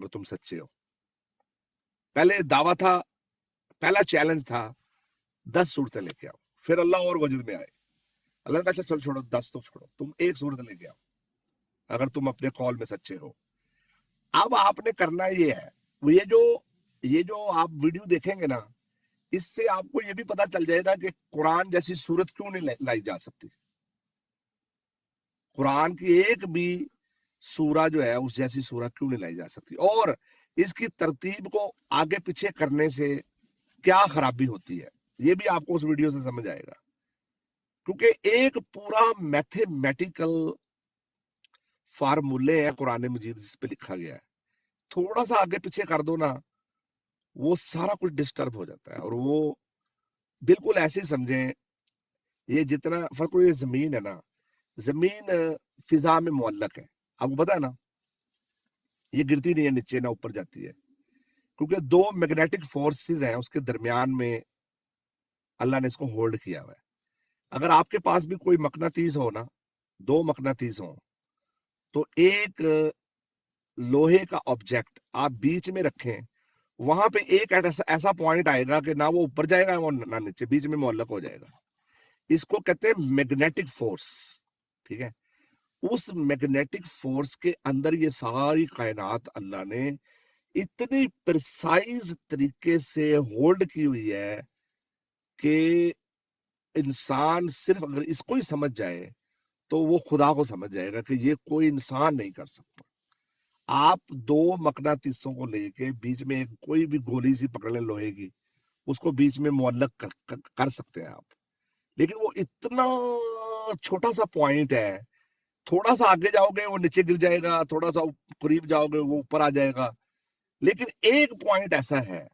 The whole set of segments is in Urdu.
اگر تم سچے ہو. پہلے دعویٰ تھا، پہلا چیلنج تھا 10 صورتیں لے کے آؤ. پھر اللہ اور وجود میں آئے. اللہ نے کہا اچھا چل چھوڑو 10 تو چھوڑو، تم ایک صورت لے کے آؤ اگر تم اپنے قول میں سچے ہو. اب آپ نے کرنا یہ ہے، وہ یہ جو آپ ویڈیو دیکھیں گے نا، اس سے آپ کو یہ بھی پتا چل جائے گا کہ قرآن جیسی صورت کیوں نہیں لائی جا سکتی. قرآن کی ایک بھی سورہ جو ہے اس جیسی سورہ کیوں نہیں لائی جا سکتی، اور اس کی ترتیب کو آگے پیچھے کرنے سے کیا خرابی ہوتی ہے، یہ بھی آپ کو اس ویڈیو سے سمجھ آئے گا. کیونکہ ایک پورا میتھمیٹیکل فارمولے ہیں قرآن مجید جس پہ لکھا گیا ہے، تھوڑا سا آگے پیچھے کر دو نا وہ سارا کچھ ڈسٹرب ہو جاتا ہے. اور وہ بالکل ایسے ہی سمجھیں، یہ جتنا فرق یہ زمین ہے نا، زمین فضا میں معلق ہے. آپ کو پتا ہے نا، یہ گرتی نہیں ہے نیچے نہ اوپر جاتی ہے، کیونکہ 2 میگنیٹک فورسز ہیں اس کے درمیان میں اللہ نے اس کو ہولڈ کیا ہوا ہے. اگر آپ کے پاس بھی کوئی مقناطیس ہو نا، 2 مقناطیس ہوں، تو ایک لوہے کا آبجیکٹ آپ بیچ میں رکھیں، وہاں پہ ایک ایسا پوائنٹ آئے گا کہ نہ وہ اوپر جائے گا وہ نہ نیچے، بیچ میں معلق ہو جائے گا. اس کو کہتے ہیں میگنیٹک فورس. ٹھیک ہے، اس میگنیٹک فورس کے اندر یہ ساری کائنات اللہ نے اتنی پرسائز طریقے سے ہولڈ کی ہوئی ہے کہ انسان صرف اگر اس کو ہی سمجھ جائے تو وہ خدا کو سمجھ جائے گا کہ یہ کوئی انسان نہیں کر سکتا. آپ 2 مقناطیسوں کو لے کے بیچ میں ایک کوئی بھی گولی سی پکڑ لیں لوہے کی، اس کو بیچ میں معلق کر سکتے ہیں آپ، لیکن وہ اتنا چھوٹا سا پوائنٹ ہے، تھوڑا سا آگے جاؤ گے وہ نیچے گر جائے گا، تھوڑا سا قریب جاؤ گے وہ اوپر آ جائے گا. لیکن ایک پوائنٹ ایسا ہے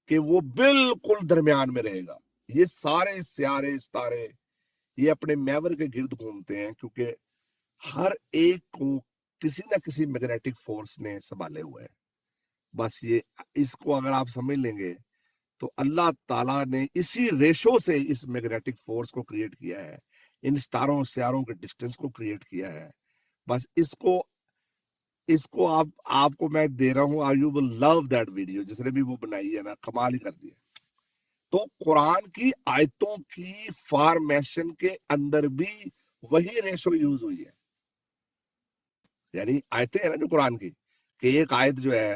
کہ وہ بالکل درمیان میں رہے گا. یہ سارے سیارے ستارے یہ اپنے محور کے گرد گھومتے ہیں، کیونکہ ہر ایک کو کسی نہ کسی میگنیٹک فورس نے سنبھالے ہوئے ہیں. بس یہ اس کو اگر آپ سمجھ لیں گے تو اللہ تعالیٰ نے اسی ریشو سے اس میگنیٹک فورس کو کریٹ کیا ہے، ان ستاروں سیاروں کے ڈسٹینس کو کریٹ کیا ہے. بس اس کو آپ کو میں دے رہا ہوں، you will love that video. جس نے بھی وہ بنائی ہے نا کمال ہی کر دیا. تو قرآن کی آیتوں کی فارمیشن کے اندر بھی وہی ریشو یوز ہوئی ہے. یعنی آیتیں ہیں نا جو قرآن کی، کہ ایک آیت جو ہے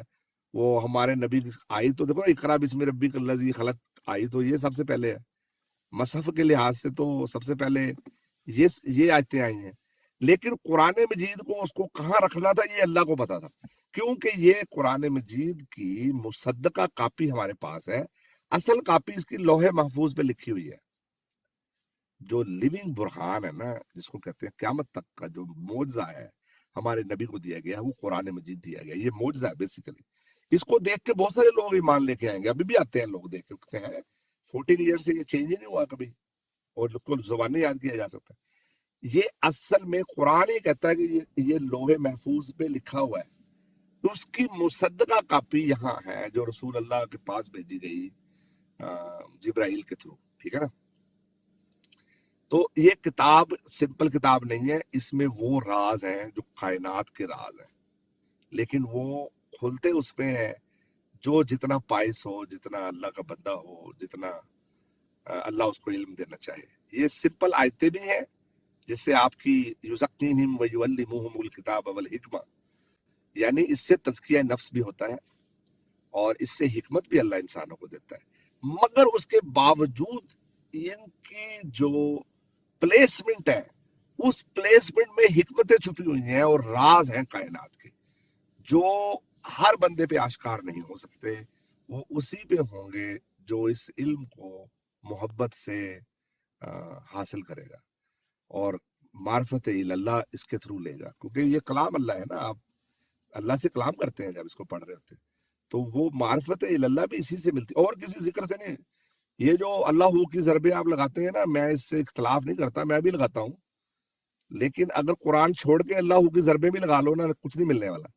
وہ ہمارے نبی کی آئی تو دیکھو اقرا بسم ربک الذی خلق آئی تو یہ سب سے پہلے ہے. مصحف کے لحاظ سے تو سب سے پہلے یہ آیتیں آئی ہیں. لیکن قرآن مجید کو اس کو کہاں رکھنا تھا یہ اللہ کو پتا تھا، کیونکہ یہ قرآن مجید کی مصدقہ کاپی ہمارے پاس ہے. اصل کاپی اس کی لوح محفوظ پہ لکھی ہوئی ہے. جو لیونگ برہان ہے نا، جس کو کہتے ہیں قیامت تک کا جو معجزہ ہے ہمارے نبی کو دیا گیا، وہ قرآن مجید دیا گیا. یہ معجزہ ہے بیسیکلی. اس کو دیکھ کے بہت سارے لوگ ایمان لے کے آئیں گے، ابھی بھی آتے ہیں لوگ دیکھ کے کہتے ہیں 14 ایئر سے یہ چینج ہی نہیں ہوا کبھی، اور کو زبان نہیں یاد کیا جا سکتا. یہ اصل میں قرآن ہی کہتا ہے کہ یہ لوح محفوظ پہ لکھا ہوا ہے. اس کی مصدقہ کاپی یہاں ہے جو رسول اللہ کے پاس بھیجی گئی جبرائیل کے تھرو. ٹھیک ہے نا. تو یہ کتاب سمپل کتاب نہیں ہے، اس میں وہ راز ہیں جو کائنات کے راز ہیں، لیکن وہ کھلتے اس میں ہیں جو جتنا پائس ہو، جتنا اللہ کا بندہ ہو، جتنا اللہ اس کو علم دینا چاہے. یہ سمپل آیتیں بھی ہیں جس سے آپ کی یزکیہم ویعلمہم الکتاب والحکمہ، یعنی اس سے تزکیہ نفس بھی ہوتا ہے اور اس سے حکمت بھی اللہ انسانوں کو دیتا ہے. مگر اس کے باوجود ان کی جو پلیسمنٹ ہے، اس پلیسمنٹ میں حکمتیں چھپی ہوئی ہیں اور راز ہیں کائنات کے جو ہر بندے پہ آشکار نہیں ہو سکتے. وہ اسی پہ ہوں گے جو اس علم کو محبت سے حاصل کرے گا اور معرفت اللہ اس کے تھرو لے گا. کیونکہ یہ کلام اللہ ہے نا، آپ اللہ سے کلام کرتے ہیں جب اس کو پڑھ رہے ہوتے ہیں، تو وہ معرفت اللہ بھی اسی سے ملتی اور کسی ذکر سے نہیں. یہ جو اللہ کی ضربیں آپ لگاتے ہیں نا، میں اس سے اختلاف نہیں کرتا، میں بھی لگاتا ہوں، لیکن اگر قرآن چھوڑ کے اللہ کی ضربیں بھی لگا لو نا، کچھ نہیں ملنے والا.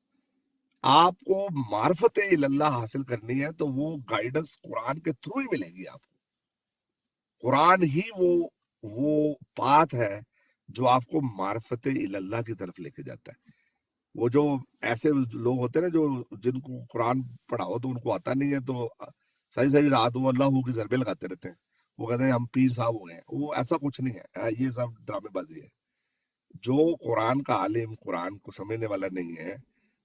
آپ کو معرفت اللہ حاصل کرنی ہے تو وہ گائیڈنس قرآن کے تھرو ہی ملے گی آپ کو. قرآن ہی وہ بات ہے جو آپ کو معرفت اللہ کی طرف لے کے جاتا ہے. وہ جو ایسے لوگ ہوتے ہیں نا جو جن کو قرآن پڑھاؤ تو ان کو آتا نہیں ہے، تو ساری ساری رات وہ اللہ کی ضربے لگاتے رہتے ہیں، وہ کہتے ہیں ہم پیر صاحب ہو گئے ہیں. وہ ایسا کچھ نہیں ہے، یہ سب ڈرامے بازی ہے. جو قرآن کا عالم، قرآن کو سمجھنے والا نہیں ہے،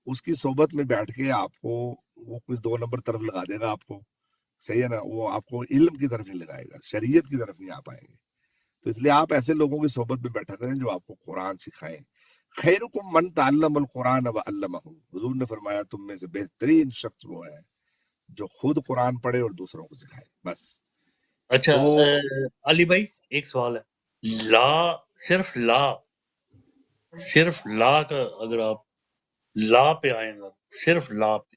اس کی صحبت میں بیٹھ کے آپ کو وہ کچھ 2 نمبر طرف لگا دے گا آپ کو، صحیح ہے نا، وہ آپ کو علم کی طرف نہیں لگائے گا، شریعت کی طرف نہیں آپ آئیں گے. تو اس لیے آپ ایسے لوگوں کی صحبت میں بیٹھا کریں جو آپ کو قرآن سکھائیں. خیرکم من تعلم القرآن وعلمہ، حضور نے فرمایا تم میں سے بہترین شخص وہ ہے جو خود قرآن پڑھے اور دوسروں کو سکھائے. بس. اچھا تو علی بھائی ایک سوال ہے، لا صرف لا کا اگر آپ لا پہ آئیں گا، صرف لا پہ،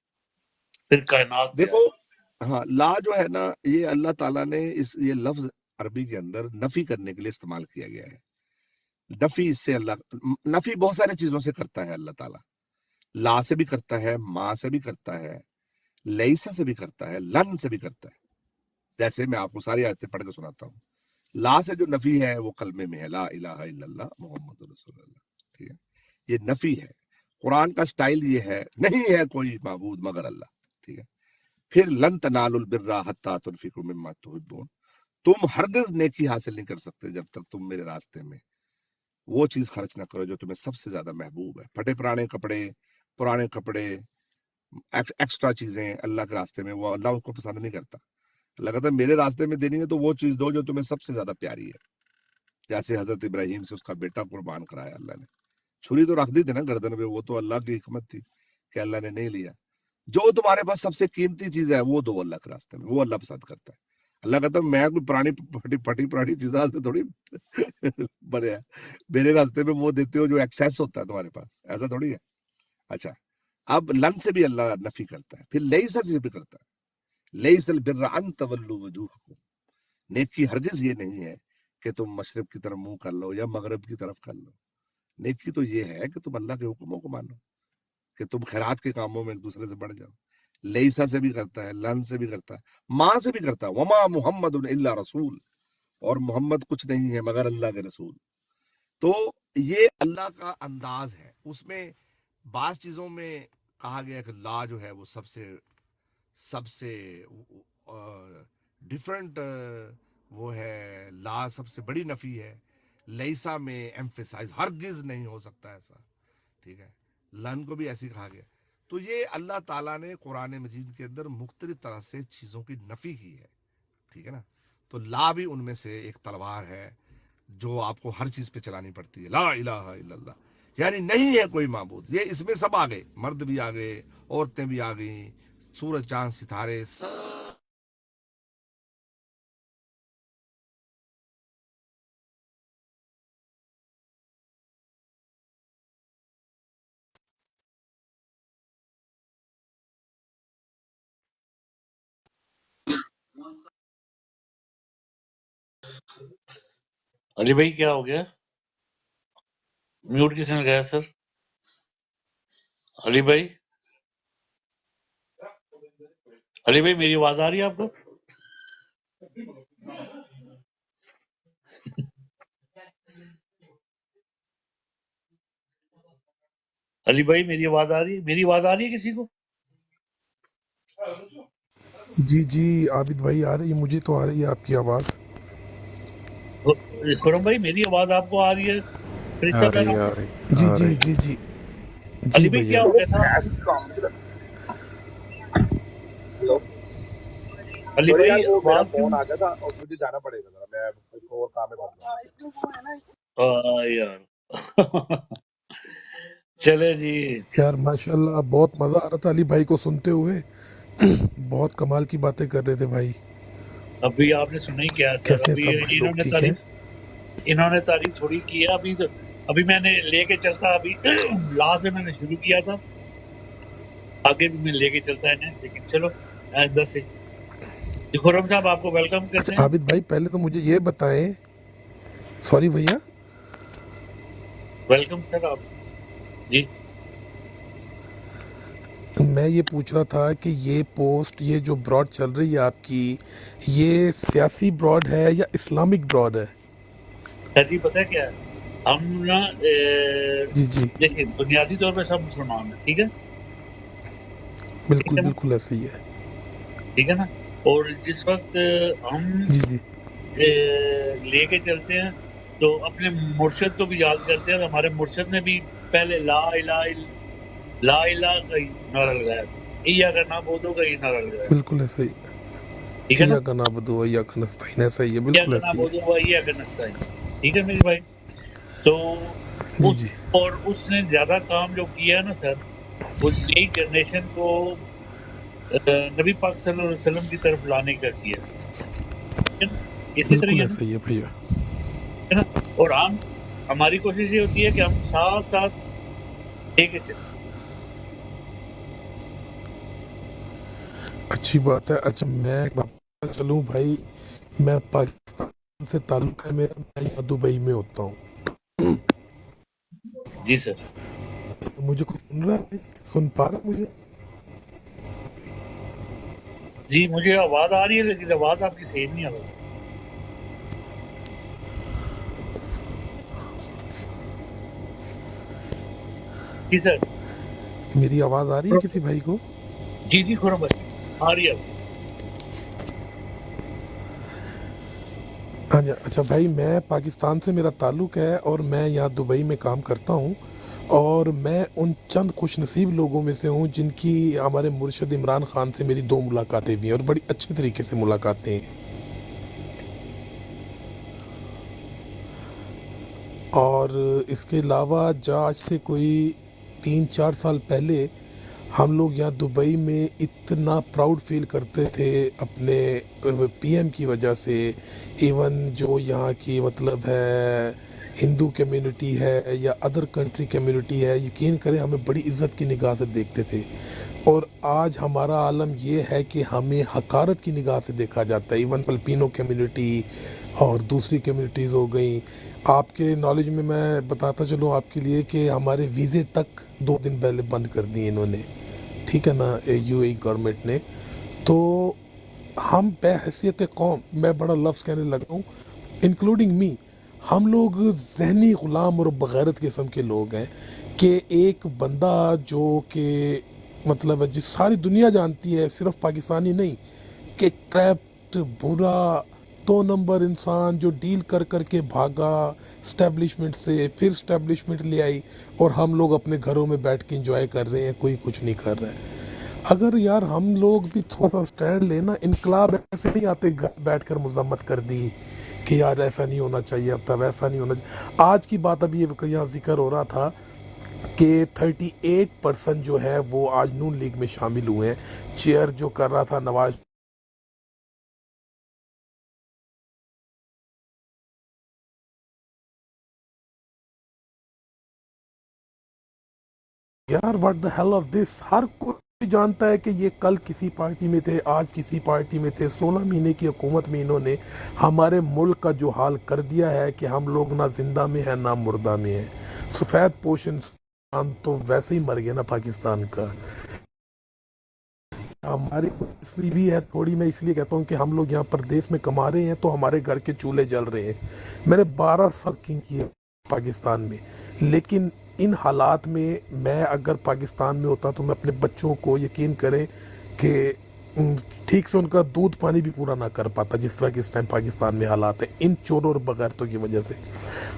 پھر کائنات پہ دیکھو، آئیں. ہاں، لا جو ہے نا، یہ اللہ تعالیٰ نے یہ لفظ عربی کے اندر نفی کرنے کے لیے استعمال کیا گیا ہے. نفی، اس سے اللہ نفی بہت ساری چیزوں سے کرتا ہے. اللہ تعالیٰ لا سے بھی کرتا ہے، ماں سے بھی کرتا ہے، لیسا سے بھی کرتا ہے، لن سے بھی کرتا ہے. جیسے میں آپ کو ساری آیتیں پڑھ کے سناتا ہوں. لا سے جو نفی ہے وہ کلمے میں ہے، لا الہ الا اللہ محمد رسول اللہ. ٹھیک ہے، یہ نفی ہے. قرآن کا سٹائل یہ ہے، نہیں ہے کوئی معبود مگر اللہ. ٹھیک ہے. پھر لن تنالوا البر حتی تنفقوا مما تحبون، تم ہرگز نیکی حاصل نہیں کر سکتے جب تک تم میرے راستے میں وہ چیز خرچ نہ کرو جو تمہیں سب سے زیادہ محبوب ہے. پھٹے پرانے کپڑے، ایکسٹرا چیزیں اللہ کے راستے میں، وہ اللہ کو پسند نہیں کرتا. اللہ کہتا ہے میرے راستے میں دینی ہے تو وہ چیز دو جو تمہیں سب سے زیادہ پیاری ہے. جیسے حضرت ابراہیم سے اس کا بیٹا قربان کرایا اللہ نے. چھری تو رکھ دی تھی نا گردن پہ، وہ تو اللہ کی حکمت تھی کہ اللہ نے نہیں لیا. جو تمہارے پاس سب سے قیمتی چیز ہے وہ دو اللہ کے راستے میں، وہ اللہ پسند کرتا ہے. اللہ کہتا ہے میں کوئی پھٹی پراٹھی چیزیں سے تھوڑی بنے ہیں، میرے راستے میں وہ دیتے ہو جو ایکسیس ہوتا ہے تمہارے پاس، ایسا تھوڑی ہے. اچھا، اب لن سے بھی اللہ نفی کرتا ہے، پھر لیسا سے بھی کرتا ہے. لیس البر ان تولوا وجوہکم، نیکی ہرگز یہ نہیں ہے کہ تم مشرق کی طرف منہ کر لو یا مغرب کی طرف کر لو. نیکی تو یہ ہے کہ تم اللہ کے حکموں کو مانو، کہ تم خیرات کے کاموں میں ایک دوسرے سے بڑھ جاؤ. لیسا سے بھی کرتا ہے، لن سے بھی کرتا ہے، ماں سے بھی کرتا ہے. وما محمد الا رسول، اور محمد کچھ نہیں ہے مگر اللہ کے رسول. تو یہ اللہ کا انداز ہے. اس میں بعض چیزوں میں کہا گیا کہ لا جو ہے وہ سب سے ڈفرنٹ وہ ہے، لا سب سے بڑی نفی ہے. لیسا میں ایمفیسائز ہرگز نہیں ہو سکتا ایسا. ٹھیک ہے، لن کو بھی ایسی کہا گیا. تو یہ اللہ تعالیٰ نے قرآن مجید کے اندر مختلف طرح سے چیزوں کی نفی کی ہے. ٹھیک ہے نا. تو لا بھی ان میں سے ایک تلوار ہے جو آپ کو ہر چیز پہ چلانی پڑتی ہے. لا الہ الا اللہ، یعنی نہیں ہے کوئی معبود. یہ اس میں سب آ گئے، مرد بھی آ گئے، عورتیں بھی آ گئیں، سورج چاند ستارے سب. علی بھائی کیا ہو گیا؟ میوٹ کس نے گیا سر؟ علی بھائی میری آواز آ رہی ہے آپ کو؟ علی بھائی میری آواز آ رہی ہے کسی کو؟ جی جی عابد بھائی آ رہی ہے، مجھے تو آ رہی ہے آپ کی آواز. خرم بھائی میری آواز آپ کو آ رہی ہے؟ فرشتہ آ پہنا رہی آ ہوا؟ رہی جی آ جی رہی. جی جی جی علی بھائی بھیا. کیا ہو گیا تھا؟ علی سوری بھائی یار، وہ میرا آواز کیوں؟ فون آ گیا تھا اور مجھے جانا پڑے گا ذرا، میں ایک اور کام میں بات یار چلے جی. یار ماشاء اللہ بہت مزہ آ رہا تھا علی بھائی کو سنتے ہوئے، بہت کمال کی باتیں کر رہے تھے بھائی. ابھی آپ نے سنا ہی کیا ہے سر؟ کیسے ہیں ابھی سب بھائی لوگ؟ ٹھیک ہے. انہوں نے تعریف تھوڑی کی ہے. ابھی میں نے لے کے چلتا، ابھی لاسٹ میں نے شروع کیا تھا، آگے بھی میں لے کے چلتا ہے لیکن چلو دس سے خرم صاحب آپ کو ویلکم کرتے اچھا ہیں. عابد بھائی پہلے تو مجھے یہ بتائیں، سوری بھیا، ویلکم سر آپ. جی میں یہ پوچھ رہا تھا کہ یہ پوسٹ، یہ جو براڈ چل رہی ہے آپ کی، یہ سیاسی براڈ ہے یا اسلامک براڈ ہے؟ سر جی پتہ ہے کیا ہے، ہم نا جی جی دیکھیں بنیادی طور پہ سب مسلمان ہیں، ٹھیک ہے بالکل نا، بالکل ایسے ہی ہے. ٹھیک ہے نا. اور جس وقت ہم جی جی لے کے چلتے ہیں تو اپنے مرشد کو بھی یاد کرتے ہیں. ہمارے مرشد نے بھی پہلے لا الہ کا ہی نعرہ لگایا تھا، ایا کا نعبدو کا ہی نعرہ لگایا تھا، بالکل ایسے ہی. ٹھیک ہے نا. ایاک نعبد و ایاک نستعین، ایسا ہی ہے، ایا بالکل کا ایسے ہی ہے. نعبدو و ایا کا نستعین، ٹھیک ہے میرے بھائی. تو جی اس جی اور اس نے زیادہ کام جو کیا نا سر، وہ نئی جنریشن کو نبی پاک صلی اللہ علیہ وسلم کی طرف لانے کا کیا، ٹھیک ہے نا؟ اسی طرح بالکل ہی ہے نا، ایسا ہی ہے بھیا. ہے نا. اور ہماری کوشش یہ ہوتی ہے کہ ہم ساتھ ساتھ لے کے چلیں. اچھی بات ہے. اچھا میں ایک بات چلوں بھائی، میں پاکستان سے تعلق ہے میرا، میں یہاں دبئی میں ہوتا ہوں. جی سر. مجھے کچھ سن رہا ہے؟ سن پا رہا ہے مجھے؟ جی مجھے آواز آ رہی ہے لیکن آواز آپ کی صحیح نہیں آ رہی. جی سر. میری آواز آ رہی ہے کسی بھائی کو؟ جی جی خورم بھائی آ رہی ہے. ہاں جی. اچھا بھائی، میں پاکستان سے میرا تعلق ہے اور میں یہاں دبئی میں کام کرتا ہوں، اور میں ان چند خوش نصیب لوگوں میں سے ہوں جن کی ہمارے مرشد عمران خان سے میری 2 ملاقاتیں بھی ہیں، اور بڑی اچھے طریقے سے ملاقاتیں ہیں. اور اس کے علاوہ آج سے کوئی 3-4 سال پہلے ہم لوگ یہاں دبئی میں اتنا پراؤڈ فیل کرتے تھے اپنے پی ایم کی وجہ سے. ایون جو یہاں کی مطلب ہے ہندو کمیونٹی ہے یا ادر کنٹری کمیونٹی ہے، یقین کریں ہمیں بڑی عزت کی نگاہ سے دیکھتے تھے. اور آج ہمارا عالم یہ ہے کہ ہمیں حقارت کی نگاہ سے دیکھا جاتا ہے. ایون فلپینو کمیونٹی اور دوسری کمیونٹیز ہو گئیں. آپ کے نالج میں بتاتا چلوں آپ کے لیے کہ ہمارے ویزے تک 2 دن پہلے بند کر دیے انہوں نے، ٹھیک ہے نا، یو اے گورنمنٹ نے. تو ہم بے حیثیت قوم، میں بڑا لفظ کہنے لگا ہوں انکلوڈنگ می، ہم لوگ ذہنی غلام اور بغیرت قسم کے لوگ ہیں کہ ایک بندہ جو کہ مطلب ہے جس ساری دنیا جانتی ہے، صرف پاکستانی نہیں، کہ کرپٹ برا 2 نمبر انسان جو ڈیل کر کے بھاگا اسٹیبلشمنٹ سے، پھر اسٹیبلشمنٹ لے آئی، اور ہم لوگ اپنے گھروں میں بیٹھ کے انجوائے کر رہے ہیں، کوئی کچھ نہیں کر رہا ہے. اگر یار ہم لوگ بھی تھوڑا سا سٹینڈ لینا، انقلاب ایسے نہیں آتے گھر بیٹھ کر مذمت کر دی کہ یار ایسا نہیں ہونا چاہیے، اب تب ایسا نہیں ہونا چاہیے. آج کی بات ابھی یہاں ذکر ہو رہا تھا کہ 38% جو ہے وہ آج نون لیگ میں شامل ہوئے ہیں. چیئر جو کر رہا تھا نواز، یار what the hell of this. ہر کوئی جانتا ہے کہ یہ کل کسی پارٹی میں تھے، آج کسی پارٹی میں تھے. 16 مہینے کی حکومت میں انہوں نے ہمارے ملک کا جو حال کر دیا ہے کہ ہم لوگ نہ زندہ میں ہیں نہ مردہ میں ہیں. سفید پوش انسان تو ویسے ہی مر گیا نا پاکستان کا. ہماری اس لیے بھی ہے تھوڑی، میں اس لیے کہتا ہوں کہ ہم لوگ یہاں پردیس میں کما رہے ہیں تو ہمارے گھر کے چولہے جل رہے ہیں. میں نے 12 سال کیے پاکستان میں، لیکن ان حالات میں اگر پاکستان میں ہوتا تو میں اپنے بچوں کو، یقین کریں کہ ٹھیک سے ان کا دودھ پانی بھی پورا نہ کر پاتا، جس طرح کہ اس ٹائم پاکستان میں حالات ہیں ان چوروں اور بغیرتوں کی وجہ سے.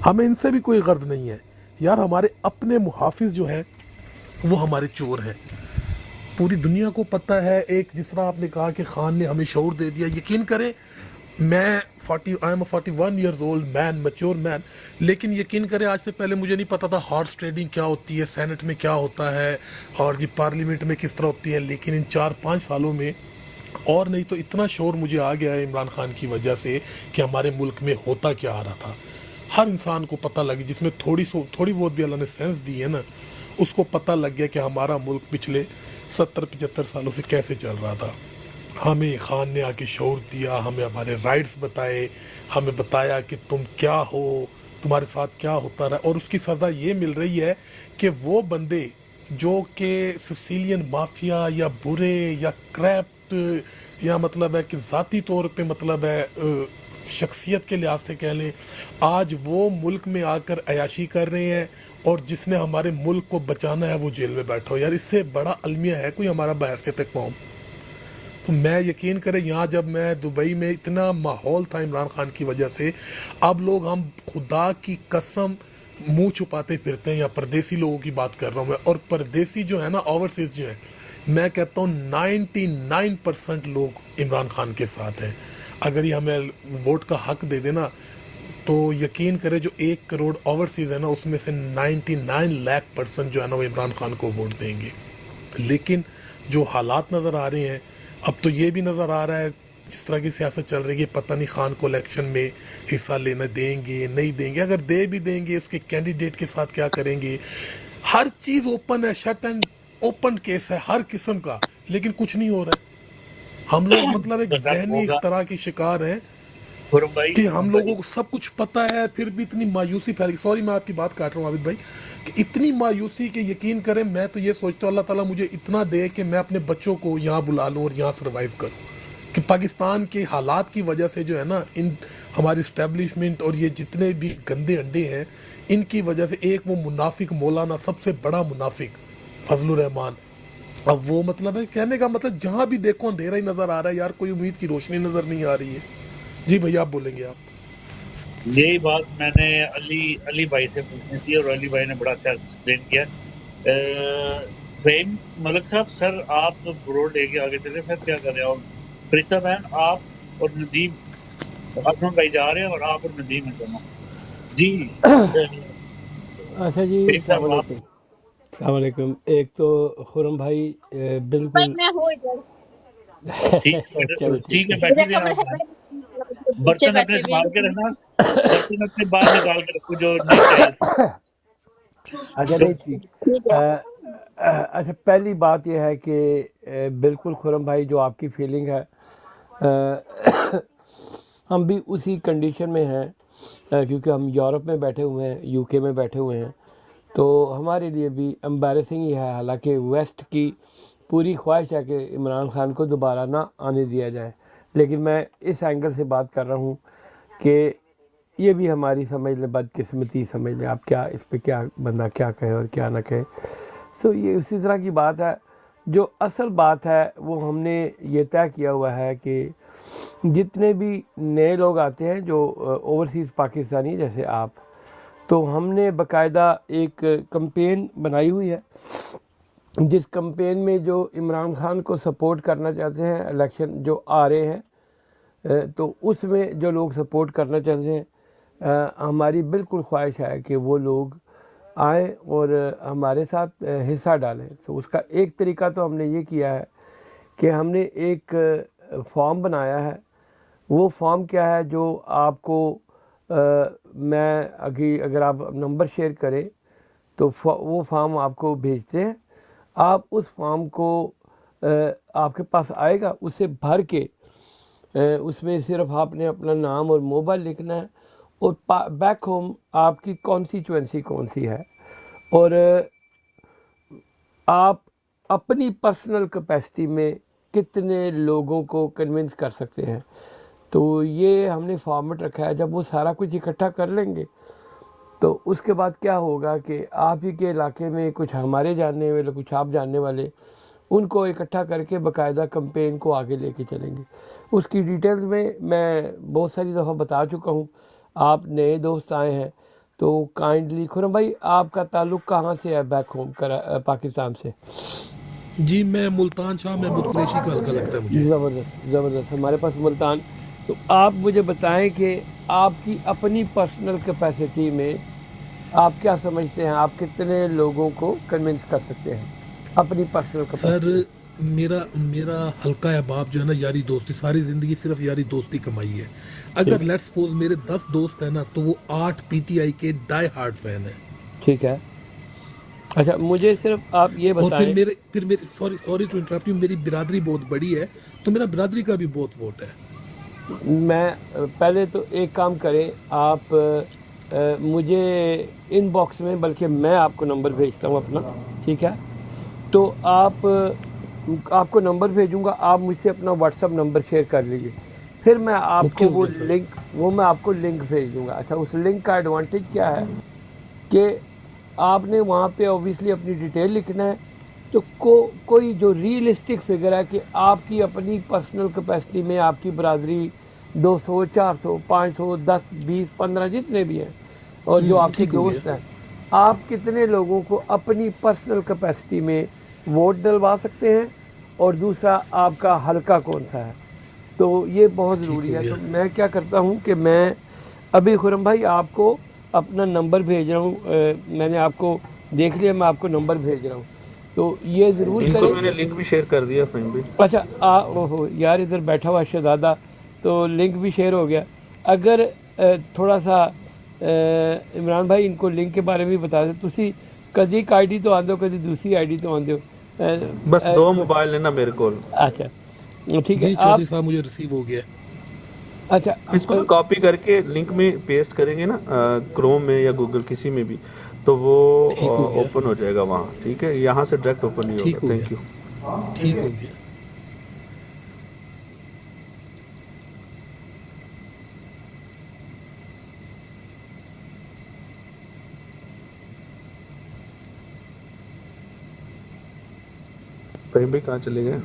ہمیں ان سے بھی کوئی غرض نہیں ہے یار. ہمارے اپنے محافظ جو ہیں وہ ہمارے چور ہیں. پوری دنیا کو پتہ ہے. ایک جس طرح آپ نے کہا کہ خان نے ہمیں شعور دے دیا، یقین کریں میں 41 ایئرز اولڈ مین، میچور مین، لیکن یقین کریں آج سے پہلے مجھے نہیں پتا تھا ہارس ٹریڈنگ کیا ہوتی ہے، سینٹ میں کیا ہوتا ہے، اور یہ پارلیمنٹ میں کس طرح ہوتی ہے. لیکن ان 4-5 سالوں میں، اور نہیں تو اتنا شور مجھے آ گیا ہے عمران خان کی وجہ سے کہ ہمارے ملک میں ہوتا کیا آ رہا تھا. ہر انسان کو پتہ لگی جس میں تھوڑی بہت بھی اللہ نے سینس دی ہے نا، اس کو پتہ لگ گیا کہ ہمارا ملک پچھلے 70-75 سالوں سے کیسے چل رہا تھا. ہمیں خان نے آ کے شعور دیا، ہمیں ہمارے رائٹس بتائے، ہمیں بتایا کہ تم کیا ہو، تمہارے ساتھ کیا ہوتا رہا. اور اس کی سزا یہ مل رہی ہے کہ وہ بندے جو کہ سسیلین مافیا یا برے یا کریپٹ یا مطلب ہے کہ ذاتی طور پہ مطلب ہے شخصیت کے لحاظ سے کہہ لیں، آج وہ ملک میں آ کر عیاشی کر رہے ہیں، اور جس نے ہمارے ملک کو بچانا ہے وہ جیل میں بیٹھا ہو. یار اس سے بڑا المیہ ہے کوئی ہمارا بحیثیت قوم؟ تو میں یقین کریں یہاں جب میں دبئی میں اتنا ماحول تھا عمران خان کی وجہ سے، اب لوگ ہم خدا کی قسم منہ چھپاتے پھرتے ہیں. یا پردیسی لوگوں کی بات کر رہا ہوں میں، اور پردیسی جو ہے نا، اوورسیز جو ہیں، میں کہتا ہوں 99% لوگ عمران خان کے ساتھ ہیں. اگر یہ ہمیں ووٹ کا حق دے دینا تو یقین کرے جو 1 کروڑ اوورسیز ہے نا، اس میں سے 99 لاکھ پرسنٹ جو ہے نا وہ عمران خان کو ووٹ دیں گے. لیکن جو حالات نظر آ رہے ہیں، اب تو یہ بھی نظر آ رہا ہے جس طرح کی سیاست چل رہی ہے، پتہ نہیں خان کو الیکشن میں حصہ لینا دیں گے نہیں دیں گے. اگر دے بھی دیں گے اس کے کینڈیڈیٹ کے ساتھ کیا کریں گے؟ ہر چیز اوپن ہے، شٹ اینڈ اوپن کیس ہے ہر قسم کا، لیکن کچھ نہیں ہو رہا ہے. ہم لوگ مطلب ایک رب ذہنی ہوگا اختراع کی شکار ہیں خرم بھائی. کہ ہم لوگوں کو سب کچھ پتہ ہے پھر بھی اتنی مایوسی پھیل گئی. سوری میں آپ کی بات کاٹ رہا ہوں عابد بھائی، کہ اتنی مایوسی کہ یقین کریں میں تو یہ سوچتا ہوں اللہ تعالیٰ مجھے اتنا دے کہ میں اپنے بچوں کو یہاں بلا لوں اور یہاں سروائیو کروں. کہ پاکستان کے حالات کی وجہ سے جو ہے نا، ان ہماری اسٹیبلشمنٹ اور یہ جتنے بھی گندے انڈے ہیں، ان کی وجہ سے ایک وہ منافق مولانا، سب سے بڑا منافق فضل الرحمان، اب وہ مطلب ہے کہنے کا مطلب جہاں بھی دیکھو اندھیرا ہی نظر آ رہا ہے یار، کوئی امید کی روشنی نظر نہیں آ رہی ہے. جی بھیا آپ بولیں گے آپ. یہی بات میں نے علی بھائی سے پوچھنی تھی، اور علی بھائی نے بڑا اچھا ایکسپلین کیا. فہیم ملک صاحب، سر آپ تو روڈ لے کے آگے چلے، پھر کیا کریں؟ اور فرشتہ بہن، آپ اور ندیم، ارجن بھائی جا رہے ہیں اور آپ اور ندیم ہیں دونوں. جی اچھا جی، فہیم السلام صاحب آپ. علیکم. السلام علیکم. ایک تو خرم بھائی بھائی بالکل میں ہوں ادھر. چلو ٹھیک ہے، ٹھیک میرا بیٹھے رہے کمرہ آپ. ہے، بچے برتن اپنے بیٹھے ہوئے سنبھال کے ہیں. رکھنا، برتن اپنے باہر نکال کے رکھو جو نیچے آئے تھے. ہے. اچھا نہیں ٹھیک. ٹھیک ہے. اچھا پہلی بات یہ ہے کہ بالکل خرم بھائی جو آپ کی فیلنگ ہے، ہم بھی اسی کنڈیشن میں ہیں، کیونکہ ہم یورپ میں بیٹھے ہوئے ہیں، یو کے میں بیٹھے ہوئے ہیں، تو ہمارے لیے بھی امبیرسنگ ہی ہے. حالانکہ ویسٹ کی پوری خواہش ہے کہ عمران خان کو دوبارہ نہ آنے دیا جائے، لیکن میں اس اینگل سے بات کر رہا ہوں کہ یہ بھی ہماری سمجھ لیں بدقسمتی، سمجھ لیں آپ، کیا اس پہ کیا بندہ کیا کہے اور کیا نہ کہے. سو یہ اسی طرح کی بات ہے. جو اصل بات ہے وہ ہم نے یہ طے کیا ہوا ہے کہ جتنے بھی نئے لوگ آتے ہیں جو اوورسیز پاکستانی جیسے آپ، تو ہم نے باقاعدہ ایک کمپین بنائی ہوئی ہے، جس کمپین میں جو عمران خان کو سپورٹ کرنا چاہتے ہیں، الیکشن جو آ رہے ہیں، تو اس میں جو لوگ سپورٹ کرنا چاہتے ہیں، ہماری بالکل خواہش ہے کہ وہ لوگ آئیں اور ہمارے ساتھ حصہ ڈالیں. تو اس کا ایک طریقہ تو ہم نے یہ کیا ہے کہ ہم نے ایک فارم بنایا ہے. وہ فارم کیا ہے جو آپ کو میں اگر آپ نمبر شیئر کریں تو وہ فارم آپ کو بھیجتے ہیں. آپ اس فارم کو آپ کے پاس آئے گا، اسے بھر کے اس میں صرف آپ نے اپنا نام اور موبائل لکھنا ہے، اور بیک ہوم آپ کی کانسٹیچوئنسی کون سی ہے، اور آپ اپنی پرسنل کیپیسٹی میں کتنے لوگوں کو کنونس کر سکتے ہیں. تو یہ ہم نے فارمیٹ رکھا ہے. جب وہ سارا کچھ اکٹھا کر لیں گے تو اس کے بعد کیا ہوگا کہ آپ ہی کے علاقے میں کچھ ہمارے جاننے والے، کچھ آپ جاننے والے، ان کو اکٹھا کر کے باقاعدہ کمپین کو آگے لے کے چلیں گے. اس کی ڈیٹیلز میں بہت ساری دفعہ بتا چکا ہوں. آپ نئے دوست آئے ہیں تو کائنڈلی خرم بھائی آپ کا تعلق کہاں سے ہے بیک ہوم پاکستان سے؟ جی میں ملتان شاہ محمود قریشی کا حلقہ لگتا ہے مجھے. زبردست ہمارے پاس ملتان. تو آپ مجھے بتائیں کہ آپ کی اپنی پرسنل کیپیسٹی میں آپ کیا سمجھتے ہیں، آپ کتنے لوگوں کو کنونس کر سکتے ہیں اپنی پرسنل سر کیپیسٹی میں؟ میرا حلقہ احباب جو ہے نا، یاری دوستی، ساری زندگی صرف یاری دوستی کمائی ہے. اگر ٹھیک لیٹ سپوز میرے 10 دوست ہیں نا تو وہ 8 پی ٹی آئی کے ڈائی ہارڈ فین ہیں. ٹھیک ہے. اچھا مجھے صرف آپ یہ اور پھر بتائیں. میرے سوری ٹو انٹرپٹ یو، میری برادری بہت بڑی ہے تو میرا برادری کا بھی بہت ووٹ ہے. میں پہلے تو ایک کام کریں، آپ مجھے ان باکس میں، بلکہ میں آپ کو نمبر بھیجتا ہوں اپنا، ٹھیک ہے؟ تو آپ کو نمبر بھیجوں گا، آپ مجھ سے اپنا واٹس اپ نمبر شیئر کر لیجیے. پھر میں آپ اوکے کو ہو وہ گیا سر. میں آپ کو لنک بھیج دوں گا. اچھا اس لنک کا ایڈوانٹیج کیا ہے کہ آپ نے وہاں پہ اوبیسلی اپنی ڈیٹیل لکھنا ہے. تو کوئی جو ریئلسٹک فگر ہے کہ آپ کی اپنی پرسنل کیپیسٹی میں آپ کی برادری 200 400 500 10 20 15 جتنے بھی ہیں اور جو آپ کے ٹھیک ہو گیا. دوست ہیں, آپ کتنے لوگوں کو اپنی پرسنل کیپیسٹی میں ووٹ ڈلوا سکتے ہیں اور دوسرا آپ کا حلقہ کون سا ہے. تو یہ بہت ٹھیک ضروری ہو ہے. گیا. تو میں کیا کرتا ہوں کہ میں ابھی خرم بھائی آپ کو اپنا نمبر بھیج رہا ہوں. میں نے آپ کو دیکھ لیا, میں آپ کو نمبر بھیج رہا ہوں. تو یہ ضرور ٹھیک ان کو ہو میں نے گیا. کریں. لنک بھی شیئر کر دیا فہیم بھائی. اچھا اوہو یار ادھر بیٹھا ہوا شہزادہ, تو لنک بھی شیئر ہو گیا. اگر تھوڑا سا عمران بھائی ان کو لنک کے بارے میں بتا دیں. تسی کدی ایک آئی ڈی تو آندے ہو, کدی دوسری آئی ڈی تو آندے ہو. بس 2 موبائل ہے نا میرے کو. اچھا ٹھیک ہے. جی آپ چودھری صاحب مجھے ریسیو ہو گیا. اچھا اس کو نا کاپی کر کے لنک میں پیسٹ کریں گے نا کروم میں یا گوگل کسی میں بھی, تو وہ ٹھیک ہو گیا. اوپن ہو جائے گا وہاں. ٹھیک ہے, یہاں سے ڈائریکٹ اوپن نہیں ہوگا. ٹھیک ہو گیا. Thank you. ٹھیک ہو گیا. فہیم بھائی کہاں چلے گئے؟